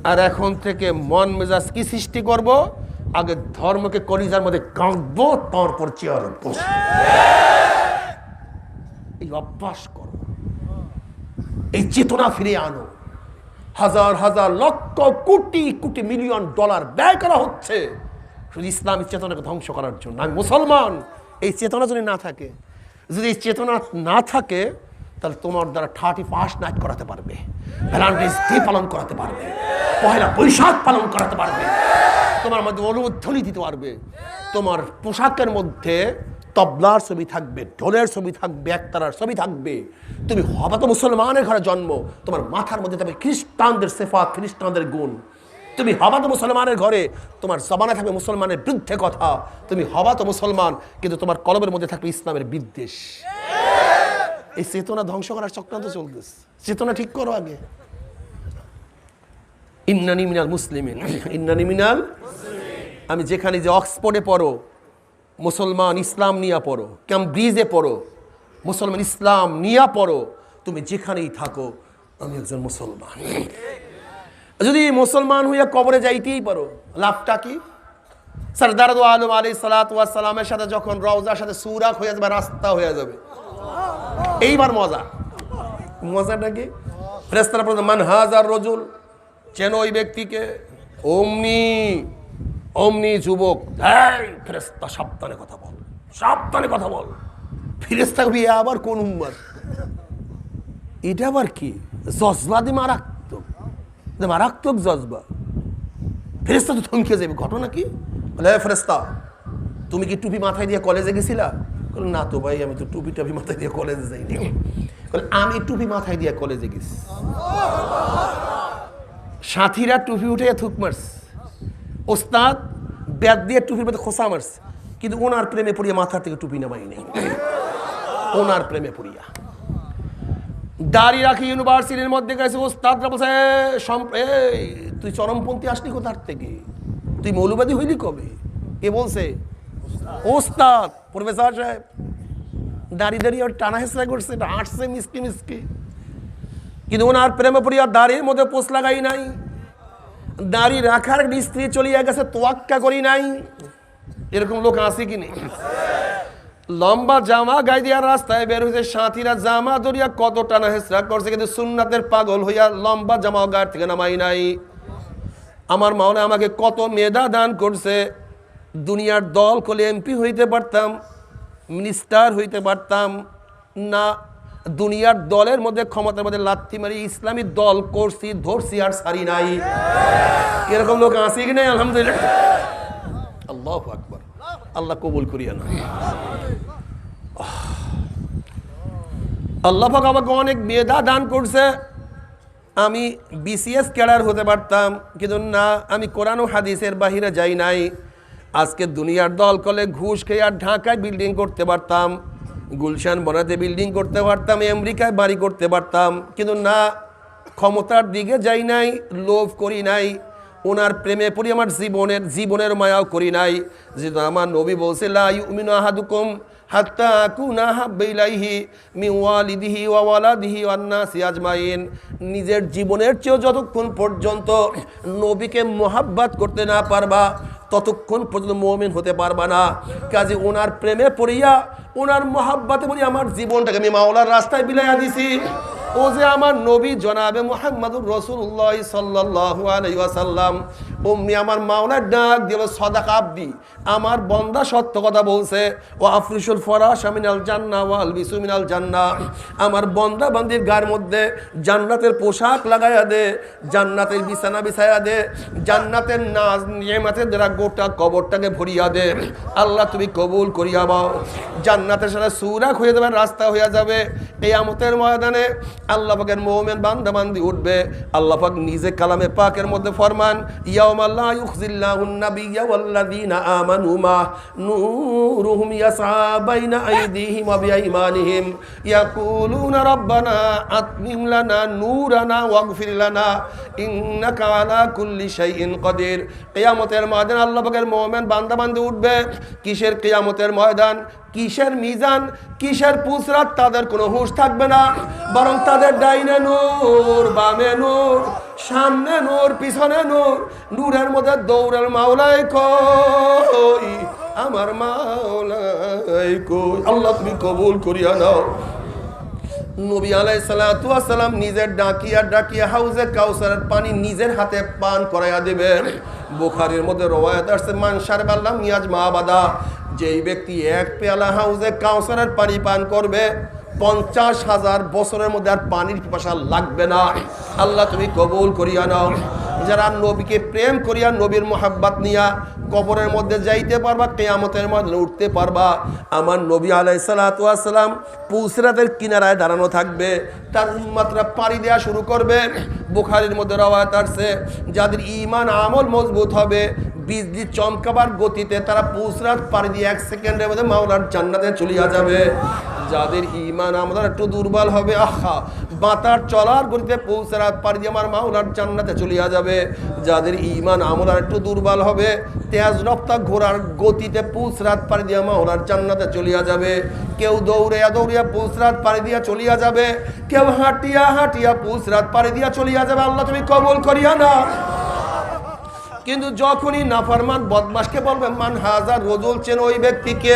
আর এখন থেকে মন মেজাজ কি সৃষ্টি করব? আগে ধর্মকে কলিজার মধ্যে গাঁথবো, তারপর চেয়ারে বসবো। এই অভ্যাস করো, এই চেতনা ফিরে আনো। হাজার হাজার লক্ষ কোটি কোটি মিলিয়ন ডলার ব্যয় করা হচ্ছে শুধু ইসলামী চেতনাকে ধ্বংস করার জন্য। আমি মুসলমান, এই চেতনা যদি না থাকে, যদি এই চেতনা না থাকে, তাহলে তোমার দ্বারা 31 নাইট করাতে পারবে, ভ্যালেন্টাইন্স ডে পালন করাতে পারবে, পহেলা বৈশাখ পালন করাতে পারবে, তোমার মধ্যে অনুধ্বনি দিতে পারবে। তোমার পোশাকের মধ্যে তবলার ছবি থাকবে, ঢোলের ছবি থাকবে, একতারার ছবি থাকবে। তুমি হবা তো মুসলমানের ঘরে জন্ম, তোমার মাথার মধ্যে থাকবে খ্রিস্টানদের সেফাত, খ্রিস্টানদের গুণ। তুমি হবা তো মুসলমানের ঘরে, তোমার জবানে থাকবে মুসলমানের বিরুদ্ধে কথা। তুমি হবা তো মুসলমান, কিন্তু তোমার কলমের মধ্যে থাকবে ইসলামের বিদ্বেষ। এই চেতনা ধ্বংস করার চক্রান্ত চলতেছে। চেতনা ঠিক করো আগে। ইন্নানি মিনাল মুসলিমিন, ইন্নানি মিনাল। আমি যেখানে যে অক্সফোর্ডে পড়ো মুসলমান ইসলাম নিয়ে পড়ো, ক্যামব্রিজে পড়ো মুসলমান ইসলাম নিয়ে পড়ো, তুমি যেখানেই থাকো আমি একজন মুসলমান। যদি মুসলমান হইয়া কবরে যাইতেই পারো, লাভটা কি? সরদার দো আলম আলাইহিস সালাতু ওয়াস সালামের সাথে যখন রওজার সাথে সুরাক হয়ে যাবে, রাস্তা হয়ে যাবে, এইবার মজা। মজাটা কি? ফেরেশতারা বলতে মান হাজার রজুল, চেনো ওই ব্যক্তিকে? অমনি অমনি যুবক। এই ফেরেশতা সাবধানে কথা বল, সাবধানে কথা বল। ফেরেশতা কবি আবার কোন উম্মত? এটা আবার কি? জজবা দি মারাত্মক, মারাত্মক জজবা। ফেরেশতা তো থমকে যাবে। ঘটনা কি? বলে ফেরেশতা তুমি কি টুপি মাথায় দিয়ে কলেজে গেছিলা? না তো ভাই, আমি তো টুপি টাপি মাথায় দিয়ে কলেজে যাইনি। আমি টুপি মাথায় দিয়ে কলেজে গেছি। সাথীরা টুপি উঠে থুক মারছে, ওস্তাদ ব্যাট দিয়ে টুপির মধ্যে খোসা মারছে, কিন্তু ওনার প্রেমে পড়িয়া মাথার থেকে টুপি নামাই নেই। ওনার প্রেমে পড়িয়া দাড়ি রাখি ইউনিভার্সিটির মধ্যে গেছে, ওস্তাদরা বলছে তুই চরমপন্থী আসলি কোথার থেকে? তুই মৌলবাদী হইলি কবে? কে বলছে? ওস্তাদ প্রফেসর সাহেব। দাঁড়িয়ে দাঁড়িয়ে টানা হেসরা করছে, হাঁটছে মিসকি মিসকি, কিন্তু ওনার প্রেমে পড়িয়া দাড়ির মধ্যে পোষ লাগাই নাই, দাড়ি রাখার স্ত্রী চলিয়া গেছে তোয়াক্কা করি নাই। এরকম লোক আছে কি নেই? লম্বা জামা গায়ে দিয়া রাস্তায় বের হয়েছে, সাথীরা জামা ধরিয়া কত টানা হেসরা করছে, কিন্তু সুন্নাতের পাগল হইয়া লম্বা জামা গায়ের থেকে নামাই নাই। আমার মাওলা আমাকে কত মেধা দান করছে, দুনিয়ার দল করলে এমপি হইতে পারতাম, মিনিস্টার হইতে পারতাম না, দুনিয়ার দলের মধ্যে ক্ষমতার মধ্যে লাথি মারি ইসলামী দল করছি, ধরছি আর সারি নাই। এরকম লোক আসি কি নাই? আলহামদুলিল্লাহ, আল্লাহু আকবার। আল্লাহ কবুল করিয়া না। আল্লাহ পাক আমাকে অনেক মেধা দান করছে। আমি বিসিএস ক্যাডার হতে পারতাম, কিন্তু না, আমি কোরআন ও হাদিসের বাহিরে যাই নাই। আজকে দুনিয়ার দল কলে ঘুষ খেয়ে আর ঢাকায় বিল্ডিং করতে পারতাম, গুলশান বনাতে বিল্ডিং করতে পারতাম, আমেরিকায় বাড়ি করতে পারতাম, কিন্তু না, ক্ষমতার দিকে যাই নাই, লোভ করি নাই, ওনার প্রেমে পড়ি আমার জীবনের মায়াও করি নাই। যেহেতু আমার নবী বলছে লা ইউমিনু আহাদুকুম হাত্তা আকুনা হাব্বা ইলাইহি মিন ওয়ালিদিহি ওয়া ওয়ালাদিহি ওয়ান নাসি আজমাইন। নিজের জীবনের চেয়েও যতক্ষণ পর্যন্ত নবীকে মোহাব্বত করতে না পারবা, ততক্ষণ পর্যন্ত মুমিন হতে পারবা না। কাজে ওনার প্রেমে পড়িয়া, ওনার মোহাব্বতে পড়িয়া আমার জীবনটাকে আমি মাওলার রাস্তায় বিলাইয়া দিছি। ও যে আমার নবী জনাবে মুহাম্মদুর রাসূলুল্লাহ সাল্লাল্লাহু আলাইহি ওয়াসাল্লাম, ওমনি আমার মাওলার ডাক দিল সাদাকা আব্দি, আমার বান্দা সত্য কথা বলছে। ও আফরিসুল ফরাশ মিনাল জান্নাহ ওয়া আলবিসু মিনাল জান্নাহ, আমার বান্দা বান্দির গায়ের মধ্যে জান্নাতের পোশাক লাগাইয়া দে, জান্নাতের বিছানা বিছাইয়া দে, জান্নাতের নাজ নিয়ামতের দ্বারা গোটা কবরটাকে ভরিয়া দে। আল্লাহ তুমি কবুল করিয়া দাও। জান্নাতের সাথে সুরাক হয়ে যাবে, রাস্তা হইয়া যাবে। কিয়ামতের ময়দানে আল্লাহ পাকের মুমিন বান্দা বান্দি উঠবে। আল্লাহ পাক নিজে কালামে পাকের মধ্যে ফরমান ইয়াউমা লা ইউখজিল্লাহুন নাবিয়্যা ওয়াল্লাযীনা আমানু মা নূরুহুম ইয়াসআ বাইনা আইদিহিম ওয়া বিআইমানিহিম ইয়াকুলুনা রাব্বানা আতমিম লানা নূরানা ওয়াগফির লানা ইন্নাকা আলা কুল্লি শাইইন কাদির। কিয়ামতের ময়দানে আল্লাহ পাকের মুমিন বান্দা বান্দি উঠবে। কিসের কিয়ামতের ময়দান, কিসের মিজান, কিসের পুসরাত, তাদের কোনো হুঁশ থাকবে না, বরং তাদের ডাইনে নূর, বামে নূর, সামনে নূর, পিছনে নূর, নূরের মধ্যে দৌড়ের মাওলাই কই, আমার মাওলাই কই। আল্লাহ তুমি কবুল করিয়া নাও। নবী আলাইহিস সালাতু ওয়াস সালাম নিজের ডাকিয়া হাউজে কাউসারের পানি নিজের হাতে পান করাইয়া দিবেন। বুখারীর মধ্যে রওয়ায়াত আছে মান শারবা লাম ইয়াজমা আবাদা, যেই ব্যক্তি এক পেয়ালা হাউজে কাউসারের পানি পান করবে 50,000 বছরের মধ্যে আর পানির পিপাসা লাগবে না। আল্লাহ তুমি কবুল করিয়া নাও। যারা নবীকে প্রেম করিয়া নবীর মোহাব্বত নিয়া কবরের মধ্যে যাইতে পারবা, কিয়ামতের ময়দানে উঠতে পারবা। আমার নবী আলাইহিস সালাতু ওয়াস সালাম পুসরাতের কিনারায় দাঁড়ানো থাকবে, তার উম্মতরা পাড়ি দেওয়া শুরু করবে। বুখারীর মধ্যে রওয়ায়াত আছে যাদের ঈমান আমল মজবুত হবে, বিজলি চমকাবার গতিতে তারা পুসরাত পাড়ি দিয়ে 1 সেকেন্ডের মধ্যে মাওলার জান্নাতে চলিয়া যাবে। যাদের ঈমান আমাদের একটু দুর্বল হবে, আহা, বাতার চলার গতিতে পুসরাত পাড়ি দিয়ে আমার মাওলার জান্নাতে চলিয়া যাবে। যাদের ঈমান আমাদের একটু দুর্বল হবে, তেজ রক্তা ঘোড়ার গতিতে পুসরাত পাড়ি দিয়ে মাওলার জান্নাতে চলিয়া যাবে। কেউ দৌড়িয়া পুসরাত পাড়ি দিয়া চলিয়া যাবে, কেউ হাঁটিয়া পুসরাত পাড়ি দিয়া চলিয়া যাবে। আল্লাহ তুমি কবুল করিয়া না। কিন্তু যখনই নাফরমান বদমাশকে বলবে মান হাজার রজুল, চেন ওই ব্যক্তিকে,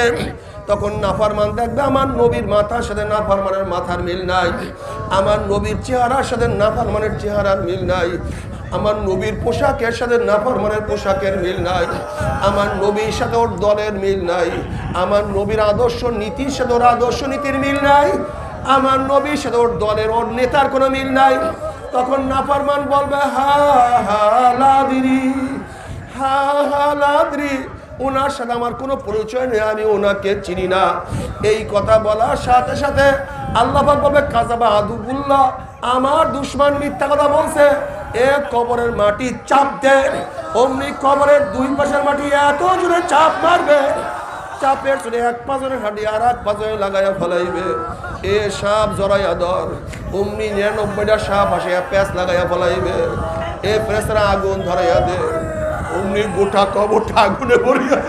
তখন নাফরমান দেখবে আমার নবীর মাথার সাথে নাফরমানের মাথার মিল নাই, আমার নবীর চেহারার সাথে নাফরমানের চেহারার মিল নাই, আমার নবীর পোশাকের সাথে নাফরমানের পোশাকের মিল নাই, আমার নবীর সাথে ওর দলের মিল নাই, আমার নবীর আদর্শ নীতির সাথে ওর আদর্শ নীতির মিল নাই, আমার নবীর সাথে ওর দলের ওর নেতার কোনো মিল নাই। তখন নাফরমান বলবে হা হা লাদ্রি, ওনার সাথে আমার কোনো পরিচয় নেই, আমি ওনাকে চিনি না। এই কথা বলার সাথে সাথে আল্লাহ পাক বলবে কাযাবা আদুবুল্লাহ, আমার দুশমন মিথ্যা কথা বলছে। এক কবরের মাটি চাপ দে, অমনি কবরের দুই পাশের মাটি এত জোরে চাপ মারবে, চাপের চলে এক পাজরের হাঁটি আর এক পাজরে লাগাইয়া ফেলাইবে। এ সাপ জড়াইয়া ধর, অমনি 99টা সাপ আসে প্যাঁচ লাগাইয়া ফেলাইবে। এ প্রেসরা আগুন ধরাইয়া দে, অমনি গোটা কবরটা আগুনে ভরিয়া।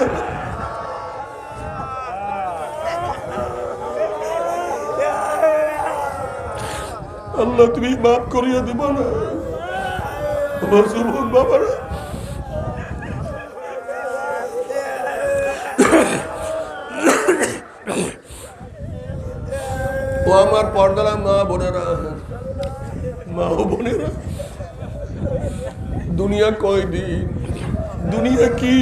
আল্লাহ তুমি মাফ করিয়া দিব না বাবারা। ও আমার পর্দালা মা বোনেরা, মা ও বোনেরা, দুনিয়া কয়দিন, দুনিয়া কি,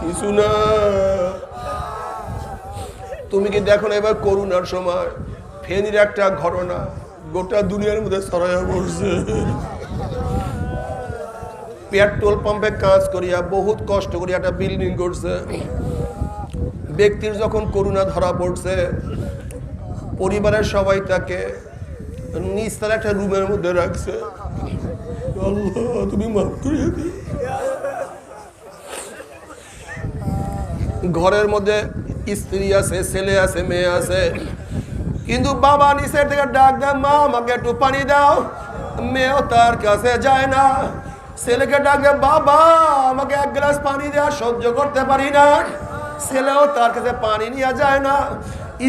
কিছু না। তুমি কি দেখো না এবার করোনার সময় ফেনীর একটা ঘটনা গোটা দুনিয়ার মধ্যে ছড়াইয়া পড়ছে। পেট্রোল পাম্পে কাজ করিয়া বহুত কষ্ট করিয়া একটা বিল্ডিং করছে। ব্যক্তির যখন করোনা ধরা পড়ছে, পরিবারের সবাই তাকে নিচতলা একটা রুমের মধ্যে রাখছে। আল্লাহ তুমি মাফ করিয়ে দিও। ঘরের মধ্যে স্ত্রী আছে, ছেলে আছে, মেয়ে আছে, কিন্তু বাবা নিচের থেকে ডাক দেয়, মা আমাকে একটু পানি দাও। মেয়েও তার কাছে যায় না। ছেলেকে ডাক দেয়, বাবা আমাকে এক গ্লাস পানি দেওয়া সহ্য করতে পারি না। ছেলেও তার কাছে পানি নিয়ে যায় না।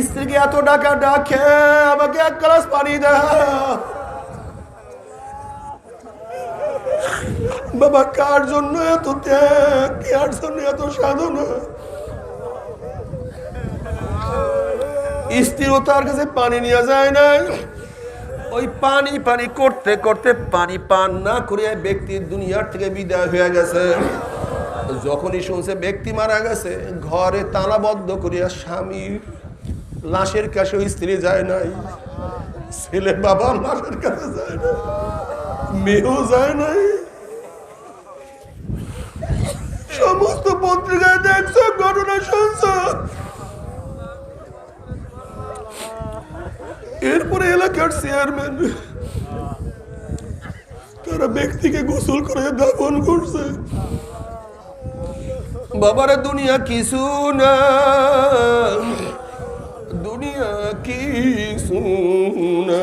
স্ত্রীকে এত ডাকা ডাকে, আমাকে এক গ্লাস পানি দাও। বাবা কার জন্য এত ত্যাগ, কার জন্য এত সাধনা। স্ত্রীও তার কাছে পানি নিয়ে যায় না। ওই পানি পানি করতে করতে পানি পান না করে ব্যক্তির দুনিয়ার থেকে বিদায় হয়ে গেছে। যখনই শুনছে ব্যক্তি মারা গেছে, ঘরে তালাবদ্ধ করিয়া স্বামীর লাশের কাছে স্ত্রী যায় নাই, ছেলে বাবার লাশের কাছে যায় না, মেয়েও যায় নাই। সমস্ত পত্রিকায় দেখছো, ঘটনা শুনছো। এরপরে এলাকার চেয়ারম্যান তারা ব্যক্তিকে গোসল করে দাফন করছে। বাবারে দুনিয়া কিছু না, দুনিয়া কিছু না।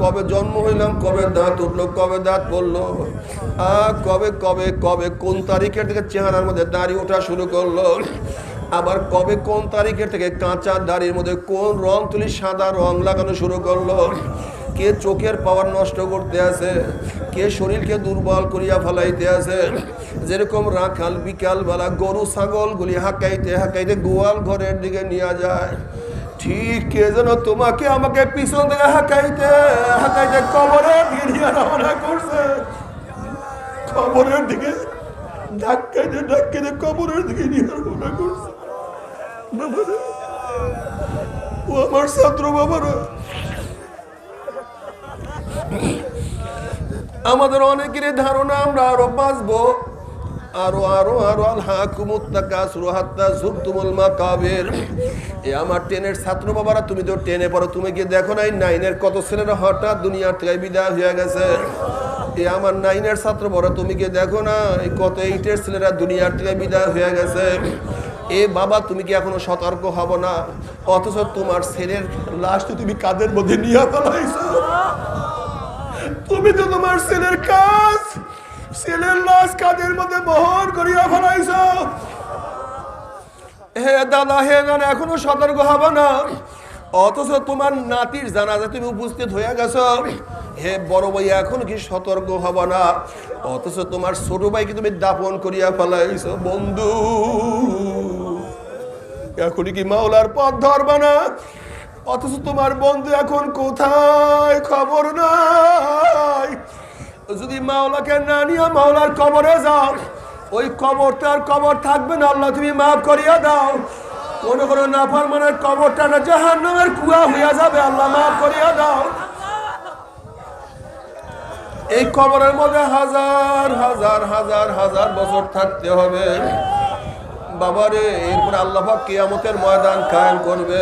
কবে জন্ম হইলাম, কবে দাঁত উঠলো, কবে দাঁত পড়লো, কবে কবে কবে কোন তারিখের থেকে চেহারার মধ্যে দাড়ি ওঠা শুরু করলো, আবার কবে কোন তারিখের থেকে কাঁচা দাড়ির মধ্যে কোন রং তুলি সাদা রং লাগানো শুরু করলো। কে চোখের পাওয়ার নষ্ট করতে আছে, কে শরীরকে দুর্বল করিয়া ফেলাইতে আছে। যেরকম রাখাল বিকাল বেলা গরু ছাগল গুলি হাঁকাইতে হাঁকাইতে গোয়াল ঘরের দিকে নিয়ে যায়, ঠিক কে যেন তোমাকে আমাকে পিছন থেকে হাঁকাইতে হাঁকাইতে কবরের দিকে নিয়ে রওনা করছে। কবরের দিকে ধাক্কাইতে ধাক্কাইতে কবরের দিকে নিয়ে রওনা করছে। বাবারা, ও আমার ছাত্র বাবারা, আমাদের অনেকেরই ধারণা আমরা আরো বাঁচবো, আরো আরো আরো আলহাকুমুত তাকাসুর হাত্তা যুরতুমুল মাকাবির। এ আমার টেনের ছাত্র বাবারা, তুমি তো টেনে পড়ো, তুমি কি দেখো নাই নাইনের কত ছেলেরা হঠাৎ দুনিয়ার থেকে বিদায় হয়ে গেছে। এ আমার নাইনের ছাত্র বড়, তুমি কি দেখো না কত এইটের ছেলেরা দুনিয়ার থেকে বিদায় হয়ে গেছে। এ বাবা, তুমি কি এখনো সতর্ক হব না? অথচ তোমার ছেলের লাশ তো তুমি কাদের মধ্যে নিয়ে ফেলাইছো। তুমি তো তোমার ছেলের কাজ, ছেলের লাশ কাদের মধ্যে বহন করিয়া ফেলাইছো। হে দাদা, হে জানা, এখনো সতর্ক হব না। অথচ তোমার নাতির জানাজা তুমি উপস্থিত হয়ে গেছো। হে বড় ভাই, এখন কি সতর্ক হব না? অথচ তোমার ছোট ভাইকে তুমি দাফন করিয়া ফেলাইছো। বন্ধু, এখনই কি মাওলার পথ ধরবা না? অথচ তোমার বন্ধু এখন কোথায়, খবর নাই। যদি মাওলাকে না নিয়ে মাওলার কবরে যাও, ওই কবরটার কবর থাকবে না। আল্লাহ তুমি মাফ করিয়া দাও। কোন কোন নাফরমানের কবরটা না জাহান্নামের কুয়া হইয়া যাবে। আল্লাহ মাফ করিয়া দাও। এই কবরের মধ্যে হাজার হাজার হাজার হাজার বছর থাকতে হবে বাবারে। এরপরে আল্লাহ পাক কিয়ামতের ময়দান কায়েম করবে।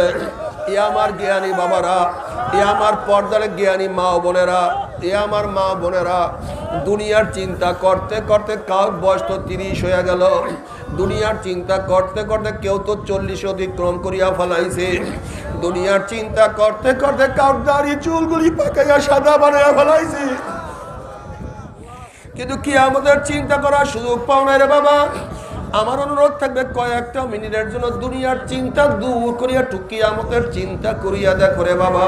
এ আমার জ্ঞানী বাবারা, এ আমার পর্দার জ্ঞানী মা বোনেরা, এ আমার মা বোনেরা, দুনিয়ার চিন্তা করতে করতে কার বয়স তো 30 হয়ে গেল। দুনিয়ার চিন্তা করতে করতে কেউ তো 40 অতিক্রম করিয়া ফেলাইছে। দুনিয়ার চিন্তা করতে করতে কার দাড়ি চুলগুলি পাকাইয়া সাদা বানাইয়া ফেলাইছে। কিন্তু কি আমাদের চিন্তা করার সুযোগ পাও না রে বাবা। আমার অনুরোধ থাকবে, কয়েকটা মিনিটের জন্য দুনিয়ার চিন্তা দূর করিয়া টুকি আমাদের চিন্তা করিয়া দেখো রে বাবা।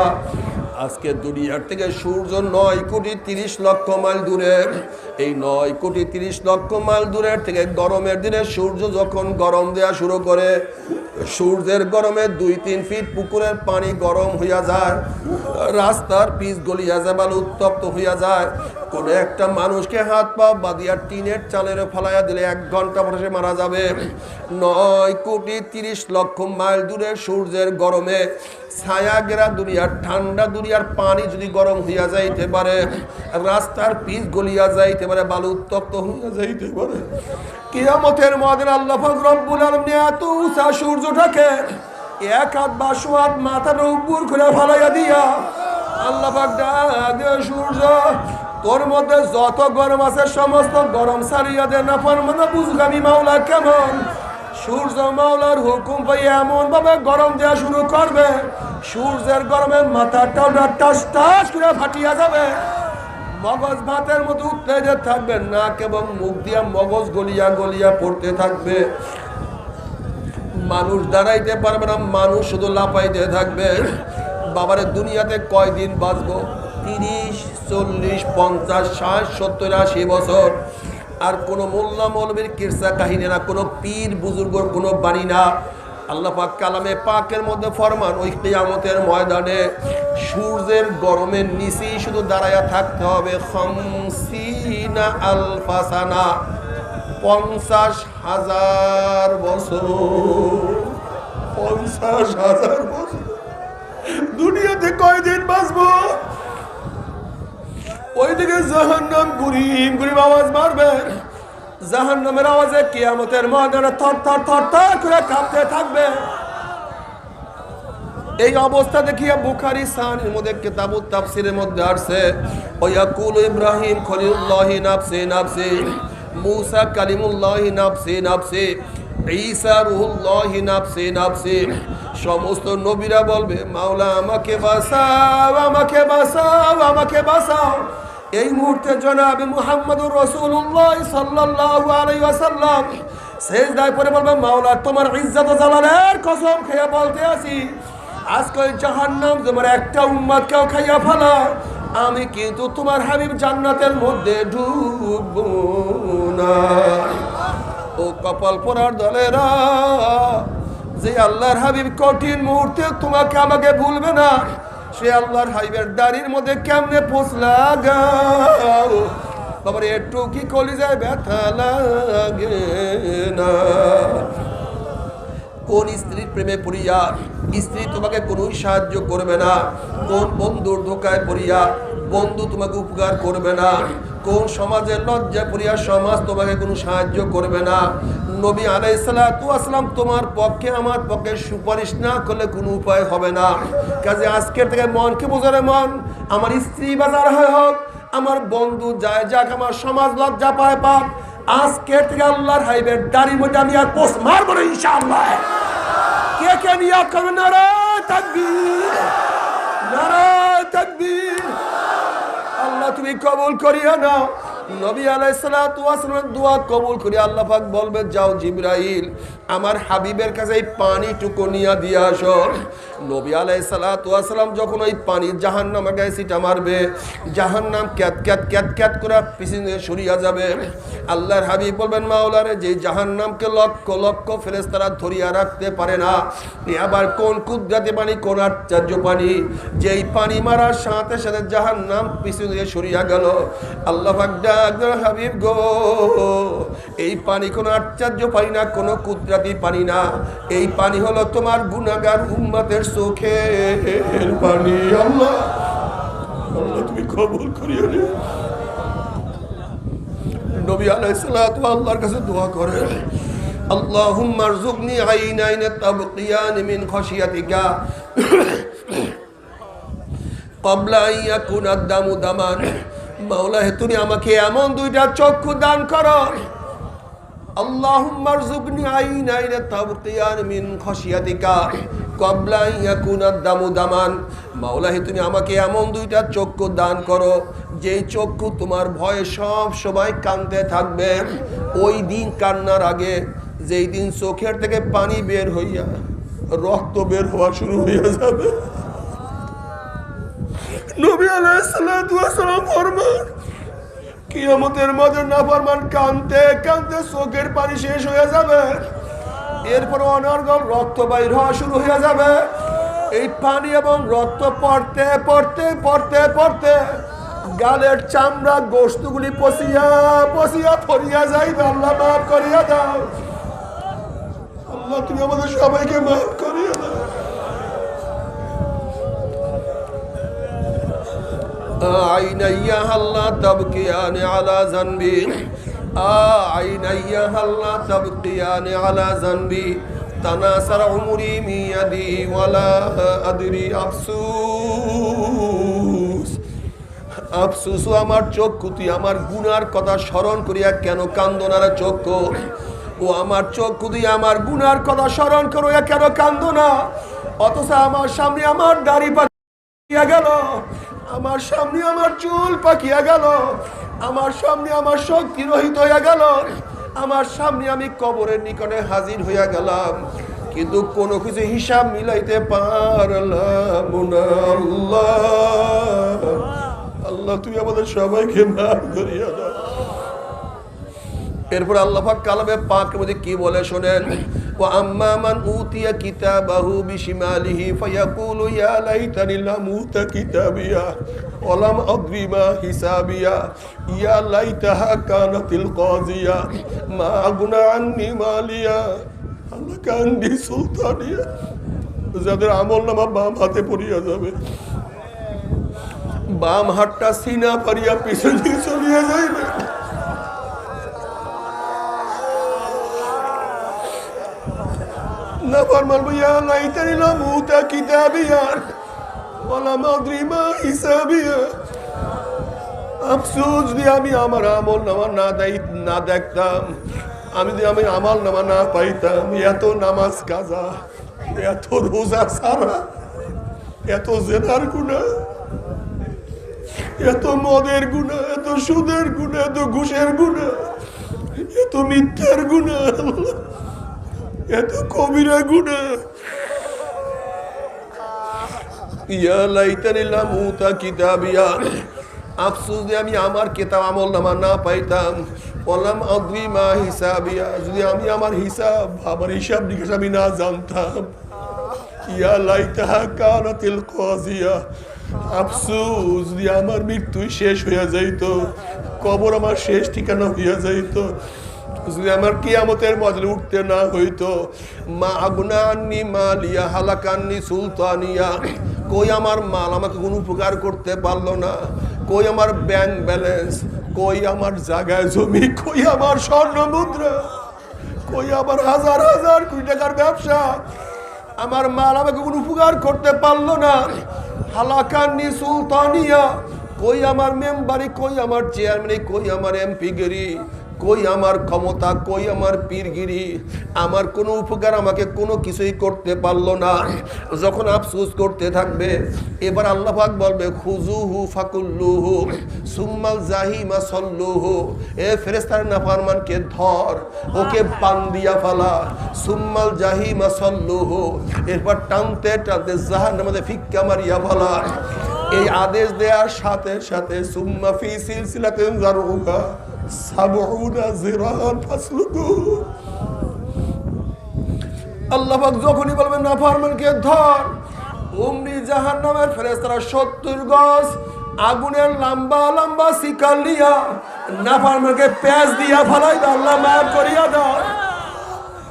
আজকে দুনিয়ার থেকে সূর্য 9,30,00,000 মাইল দূরে। এই 9,30,00,000 মাইল দূরের থেকে গরমের দিনে সূর্য যখন গরম দেয়া শুরু করে, সূর্যের গরমে 2-3 ফিট পুকুরের পানি গরম হইয়া যায়, রাস্তার পিচ গলিয়া যায়, বালু উত্তপ্ত হইয়া যায়। কোন একটা মানুষকে হাত পা বাঁধিয়া টিনের চালের ফলাইয়া দিলে 1 ঘন্টা পরে সে মারা যাবে। 9,30,00,000 মাইল দূরে সূর্যের গরমে ছায়া গেরা দুনিয়ার ঠান্ডা দুনিয়ার পানি যদি গরম হইয়া যাইতে পারে, রাস্তার পিচ গলিয়া যাইতে পারে, বালু উত্তপ্ত হইয়া যাইতে পারে, কিয়ামতের ময়দানে আল্লাহ পাক রব্বুল আলামিন এত উঁচা সূর্যটাকে 1 হাত বা 100 হাত মাথার উপর করে ফলাইয়া দিয়া আল্লাহ পাক ডাক দে, সূর্য তোর মধ্যে যত গরম আছে সমস্ত গরম সারিয়া দে, নাফরমানা বুঝুক আমি মাওলা কেমন। সূর্য মাওলার হুকুম পাই এমন ভাবে গরম দেওয়া শুরু করবে, সূর্যের গরমে মাথাটা টাস টাস করে ফাটিয়া যাবে, মগজ ভাতের মতো উত্তেজে থাকবে, নাক এবং মুখ দিয়া মগজ গলিয়া গলিয়া পড়তে থাকবে, মানুষ দাঁড়াইতে পারবে না, মানুষ শুধু লাফাইতে থাকবে। বাবারে দুনিয়াতে কয়দিন বাঁচবো? 30, 40, 50, 60, 70, 80 বছর। আর কোনো মোল্লা মৌলবীর কিরসা কাহিনী না, কোনো পীর বুজুর্গর কোনো বাণী না। আল্লাহ পাক কালামে পাকের মধ্যে ফরমান, ওই কিয়ামতের ময়দানে সূর্যের গরমের নিচেই শুধু দাঁড়ায়া থাকতে হবে 50 আলফা সানা, 50,000 বছর। 50,000 বছর দুনিয়াতে কয়দিন বাঁচবো? ওইদিকে জাহান্নাম গুরিম গুরিম আওয়াজ মারবে, জাহান্নামের আওয়াজে কিয়ামতের ময়দানে থর থর থর থর করে কাঁপতে থাকবে। এই অবস্থা দেখিয়া বুখারী সাহিহের মধ্যে কিতাবুত তাফসীরের মধ্যে আসছে, ওয়াকুল ইব্রাহিম খলিলুল্লাহি নাফসি নাফসি, মুসা কালিমুল্লাহি নাফসি নাফসি, ঈসা রূহুল্লাহি নাফসি নাফসি। সমস্ত নবীরা বলবে, মাওলা আমাকে বাঁচাও, আমাকে বাঁচাও, আমাকে বাঁচাও। এই মুহূর্তে জনাবে মুহাম্মদুর রাসূলুল্লাহ সাল্লাল্লাহু আলাইহি ওয়াসাল্লাম সিজদায় পড়ে বলবে, মাওলা তোমার ইজ্জত ও জালালের কসম খেয়ে বলতে আছি, আজকে জাহান্নাম তোমার একটা উম্মতকেও খাইয়া ফেলা, আমি কিন্তু তোমার হাবিব জান্নাতের মধ্যে ঢুকবো না। ও কপাল পোড়ার দলেরা, যে আল্লাহর হাবিব কঠিন মুহূর্তে তোমাকে আমাকে ভুলবে না, সে আল্লাহর হাবিবের দাড়ির মধ্যে কেমনে পোঁছ লাগাও বাবার, একটু কি কলিজায় ব্যথা লাগে না? কোন স্ত্রীর প্রেমে পড়িয়া স্ত্রী তোমাকে কোনো সাহায্য করবে না? কোন বন্ধুর ধোকায় পড়িয়া বন্ধু তোমাকে উপকার করবে না? কোন সমাজের লজ্জা পড়িয়া সমাজ তোমাকে কোনো সাহায্য করবে না? নবী আলাইহিস সালাতু ওয়াস সালাম তোমার পক্ষে আমার পক্ষে সুপারিশ না করলে কোনো উপায় হবে না। কাজে আজকের থেকে মনকে বোঝারে, মন আমার স্ত্রী বাজার হয় হোক, আমার বন্ধু যায় যাক, আমার সমাজ লজ্জা পায় পাক, আজকের থেকে আল্লাহর হাবিবের দাড়ির মধ্যে আমি আর পোস্ট মারবো না ইনশাআল্লাহ। কে কে নিয়া করবে? নারায়ে তাকবীর, নারায়ে তাকবীর। আল্লাহ তুমি কবুল করিয়া নাও। নবী আলাইহিস সালাতু ওয়াস সালাম দোয়া কবুল করি আল্লাহ পাক বলবে, যাও জিবরাইল আমার হাবিবের কাছে এই পানিটুকু নিয়ে দিয়ে আসো। নবী আলাইহিস সালাতু ওয়াস সালাম যখন ওই পানি জাহান্নামের গায়ে ছিটা মারবে, জাহান্নাম ক্যাত ক্যাত ক্যাত ক্যাত করে পিছনে সরিয়া যাবে। আল্লাহর হাবিব বলবেন, মাওলারে যে জাহান্নামকে লক্ষ লক্ষ ফেরেশতারা ধরিয়া রাখতে পারে না, আবার কোন কুদরতি পানি, কোন আশ্চর্য পানি, যেই পানি মারার সাথে সাথে জাহান্নাম পিছনে সরিয়া গেল। আল্লাহ পাক হাবিব গো, এই পানি কোনো আশ্চর্য পানি না, কোনো কুদরতি পানি না, এই পানি হলো তোমার গুনাহগার উম্মতের চোখের পানি। আল্লাহ আল্লাহ তুমি কবুল করিও। নবী আলাইহিস সালাতু আল্লাহর কাছে দোয়া করে, আল্লাহুম্মা আরযুকনি আইনাইন তাবকিয়ান মিন খাশিয়াতিকা ক্বাবলা আন ইয়াকুনা আদ-দামু দামান। মাওলা হে তুমি আমাকে এমন দুইটা চক্ষু দান করো। আল্লাহুম্মা আরযুকনি আইনাইন তাবকিয়ান মিন খাশিয়াতিকা ক্বাবলা আন ইয়াকুনা আদ-দামু দামান। মাওলা হে তুমি আমাকে এমন দুইটা চক্ষু দান করো, যেই চক্ষু তোমার ভয়ে সব সময় কাঁদতে থাকবে। ওই দিন কান্নার আগে, যেই দিন চোখের থেকে পানি বের হইয়া রক্ত বের হওয়া শুরু হইয়া যাবে, নবী আলাইহিস সালাতু ওয়াস সালাম ফরমান, কিয়ামতের মাঠে নাফরমান কাঁদতে কাঁদতে চোখের পানি শেষ হয়ে যাবে। এরপর অনর্গল রক্ত বাইর হওয়া শুরু হয়ে যাবে। এই পানি এবং রক্ত পড়তে পড়তে পড়তে পড়তে গালের চামড়া গোশতগুলি পচিয়া পচিয়া ফরিয়া যাইবে। আল্লাহ মাফ করিয়া দাও। আল্লাহ তুমি আমাদের সবাইকে মাফ করিয়া দাও। আইনাইয়া আল্লাহ তাবকিয়ানি আলা জানবি, আইনাইয়া আল্লাহ তাবকিয়ানি আলা জানবি, তানাসার উমরি মিয়াদি ওয়ালা আদরি আফসুস। আফসুস আমার চক্ষু, তুই আমার গুনার কথা স্মরণ করিয়া কেন কান্দো না রে চক্ষু? ও আমার চক্ষু, তুই আমার গুনার কথা স্মরণ করিয়া কেন কান্দো না? অথচ আমার সামনে আমার দাড়ি পাকিয়া গেল, আমার সামনে আমার চুল পাকিয়া গেল, আমার সামনে আমার শক্তি রহিত হইয়া গেল, আমার সামনে আমি কবরের নিকটে হাজির হইয়া গেলাম, কিন্তু কোনো কিছু হিসাব মিলাইতে পারলাম না। আল্লাহ আল্লাহ তুমি আমাদের সবাইকে মাফ করিয়া দাও। এরপর আল্লাহ পাক কালামে পাকের মধ্যে কি বলে শোনেন, ওয়া আম্মা মান উতিয়া কিতাবাহু বিশিমালিহি ফায়াকুলু ইয়া লাইতানি লাম উতা কিতাবিয়া ওয়া লাম আদরি মা হিসাবিয়া ইয়া লাইতাহা কানাতিল কাযিয়া মা আগনা আন্নি মালিয়া আল্লাহ কান্দি সুলতানিয়া। যাদের আমলনামা বাম হাতে পড়িয়া যাবে, বাম হাতটা সিনা পারিয়া পিছন দিকে চলিয়া যাইবে। না ফরমান ইয়া লাইতানি লাম উতা কিতাবিয়া ওয়া লাম আদরি মা হিসাবিয়া। আফসোস যদি আমি আমার আমলনামা না দেখতাম, আমি যদি আমি আমলনামা না পাইতাম, এত নামাজ কাজা, এত রোজা সারা, এত জেনার গুনাহ, এত মদের গুনাহ, এত সুদের গুনাহ, এত ঘুষের গুনাহ, এত মিথ্যার গুনাহ, এত কবিরা গুনাহ। ইয়া লাইতানি লাম উতা কিতাবিয়া। আফসোস যে আমি আমার কিতাব আমলনামা না পাইতাম, ওয়ালাম আদরি মা হিসাবিয়া, যদি আমি আমার হিসাব নিকাশ আমি না জানতাম। ইয়া লাইতাহা কানাতিল কাযিয়া। আফসোস যদি আমার মৃত্যু শেষ হইয়া যাইত, কবর আমার শেষ ঠিকানা হইয়া যাইত, যদি আমার কিয়ামতের ময়দানে উঠতে না হইতো। মা আগনা আন্নি মালিয়া হালাকান্নি সুলতানিয়া। কই আমার মাল আমাকে কোনো উপকার করতে পারলো না, কই আমার ব্যাংক ব্যালেন্স, কই আমার জায়গায় জমি, কই আমার স্বর্ণ মুদ্রা, কই আমার হাজার হাজার কোটি টাকার ব্যবসা, আমার মাল আমাকে কোনো উপকার করতে পারলো না। হালাকান্নি সুলতানিয়া। কই আমার মেম্বারি, কই আমার চেয়ারম্যানি, কই আমার এমপিগিরি, কই আমার ক্ষমতা, কই আমার পীরগিরি, আমার কোনো উপকার আমাকে কোনো কিছুই করতে পারলো না। যখন আফসোস করতে থাকবে, এবার আল্লাহ পাক বলবে খুজুহু ফাকুল্লুহু সুম্মাল জাহিমা সল্লুহু। এ ফেরেশতার নাফরমানকে ধর, ওকে পান দিয়া ফালা, সুম্মাল জাহিমা সল্লুহু, এরপর টানতে টানতে জাহান্নামের মধ্যে ফিক্কা মারিয়া ফালা। এই আদেশ দেওয়ার সাথে সাথে সুম্মা ফি সিলসিলাতিন যারউহা সাবউনা যিরাআন ফাসলুকুহু। আল্লাহ পাক যখনই বলবেন নাফরমানকে ধর, অমনি জাহান্নামের ফেরেশতারা 70 গজ আগুনের লম্বা লম্বা শিকল নিয়া নাফরমানকে পেঁচ দিয়া ফালাইবে। আল্লাহ মাফ করিয়া দাও।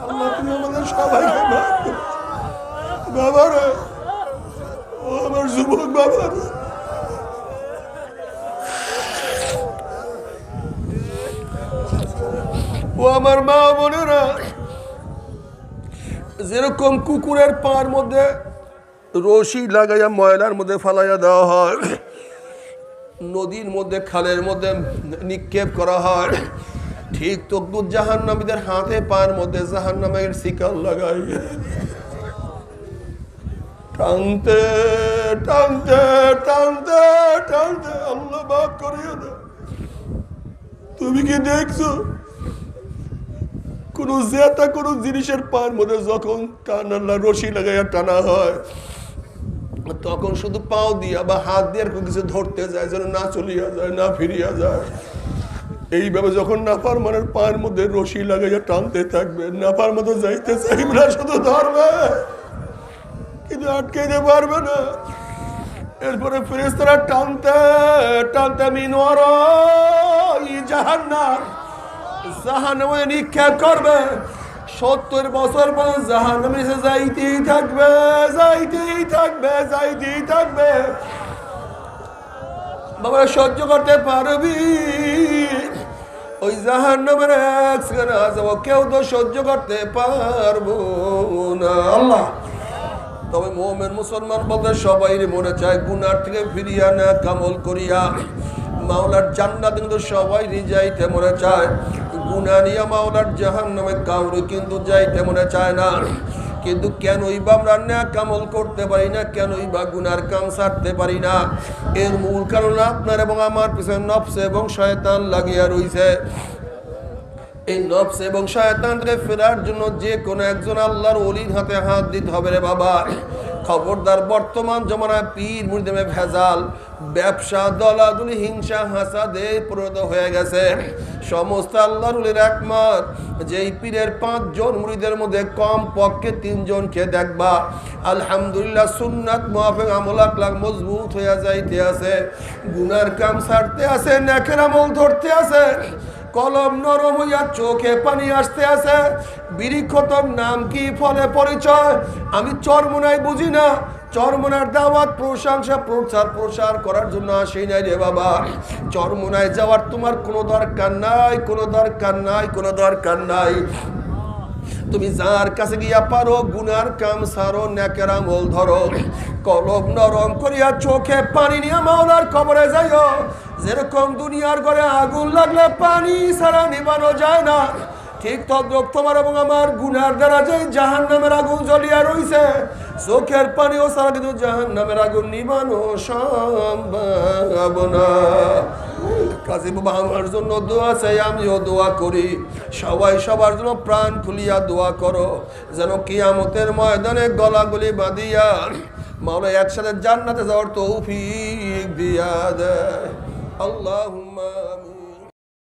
আল্লাহ তুমি আমাদের সবাইকে মাফ করো। বাবারে, ও আমার যুবক বাবারে, ও আমার মা বোনেরা, যেরকম কুকুরের পার মধ্যে রশি লাগাইয়া ময়লার মধ্যে ফালাইয়া দেওয়া হয়, নদীর মধ্যে খালের মধ্যে নিক্ষেপ করা হয়, ঠিক তদ্দুত জাহান্নামীদের হাতে পায়ের মধ্যে জাহান্নামের শিকল লাগাইয়া টানতে টানতে টানতে টানতে আল্লাহ মাফ করিয়া দাও। তুমি কি দেখছো কোন জেতা কোন জিনিসের পায়ের মধ্যে যখন টানা রশি লাগাইয়া টানা হয়, তখন শুধু পাও দিয়া বা হাত দিয়ে কোনো কিছু ধরতে যায় যেন না চলিয়া যায়, না ফিরিয়া যায়। এইভাবে যখন নাফরমানের পায়ের মধ্যে রশি লাগাইয়া টানতে থাকবে, নাফার মতো যাইতে চাইবে না, শুধু ধরবে কিন্তু আটকে দিতে পারবে না। এরপরে ফেরেশতারা টানতে টানতে মিনওয়ার জাহান্নাম, জাহান্নামে নিক্ষেপ করবে। 70 বছর পর জাহান্নামে যাইতেই থাকবে, যাইতেই থাকবে, যাইতেই থাকবে। বাবা সহ্য করতে পারবি? ওই জাহান্নামের এক সেকেন্ড আছে, কেউ তো সহ্য করতে পারবো না। আল্লাহ, তবে মুমিন মুসলমান বলতে সবাই মনে চায় গুনার থেকে ফিরিয়া না কামল করিয়া মাওলার জান্নাত কিন্তু সবাই যাইতে মনে চায়। গুনাহ নিয়ে মাওলার জাহান্নামে কাউরে কিন্তু যাইতে মনে চায় না। কিন্তু কেনই বা আমরা নেক আমল করতে পারি না, কেনই বা গুনার কাম ছাড়তে পারি না? এর মূল কারণ আপনার এবং আমার পিছনে নফস এবং শয়তান লাগিয়া রইছে। এই নফস এবং শয়তান থেকে ফেরার জন্য যে কোনো একজন আল্লাহর ওলির হাতে হাত দিতে হবে রে বাবা। খবরদার, বর্তমান জমানায় পীর মুরিদে ভেজাল, ব্যবসা, দলাদলি, হিংসা, হাসাদে পরিণত হয়ে গেছে। সমস্ত আল্লাহর ওলির একমত, যেই পীরের 5 জন মুরিদের মধ্যে কম পক্ষে 3 জনকে দেখবা আলহামদুলিল্লাহ সুন্নাত মুআফিক আমল আকলাক মজবুত হয়ে যাইতে আছে, গুনার কাম ছাড়তে আছে, নেকের আমল ধরতে আছে, কলম নরম হইয়া চোখে পানি আসতে আছে। বিড়ি খতম নাম কি, ফলে পরিচয় আমি চরমোনাই বুঝি না। চরমোনার দাওয়াত, প্রশংসা, প্রচার করার জন্য আসি নাই রে বাবা। চরমোনায় যাওয়ার তোমার কোনো দরকার নাই, কোনো দরকার নাই, কোনো দরকার নাই। তুমি যার কাছে গিয়া পারো গুনার কাম সারো, নেকের আমল ধরো, কলম নরম করিয়া চোখে পানি নিয়ে মাওলার কবরে যাইও। যেরকম দুনিয়ার ঘরে আগুন লাগলে পানি ছাড়া নিবানো যায় না, ঠিক তদ্রুপ তোমার এবং আমার গুনার দ্বারা যে জাহান্নামের আগুন জ্বলিয়া রইছে, চোখের পানিও ছাড়া কিন্তু জাহান্নামের আগুন নিবানো সম্ভব না। কাজী বাবা আমার জন্য দোয়া চাই, আমিও দোয়া করি। সবাই সবার জন্য প্রাণ খুলিয়া দোয়া করো, যেন কিয়ামতের ময়দানে গলাগলি বাঁধিয়া মাওলা একসাথে জান্নাতে যাওয়ার তৌফিক দিয়া দেয়। আল্লাহুম্মা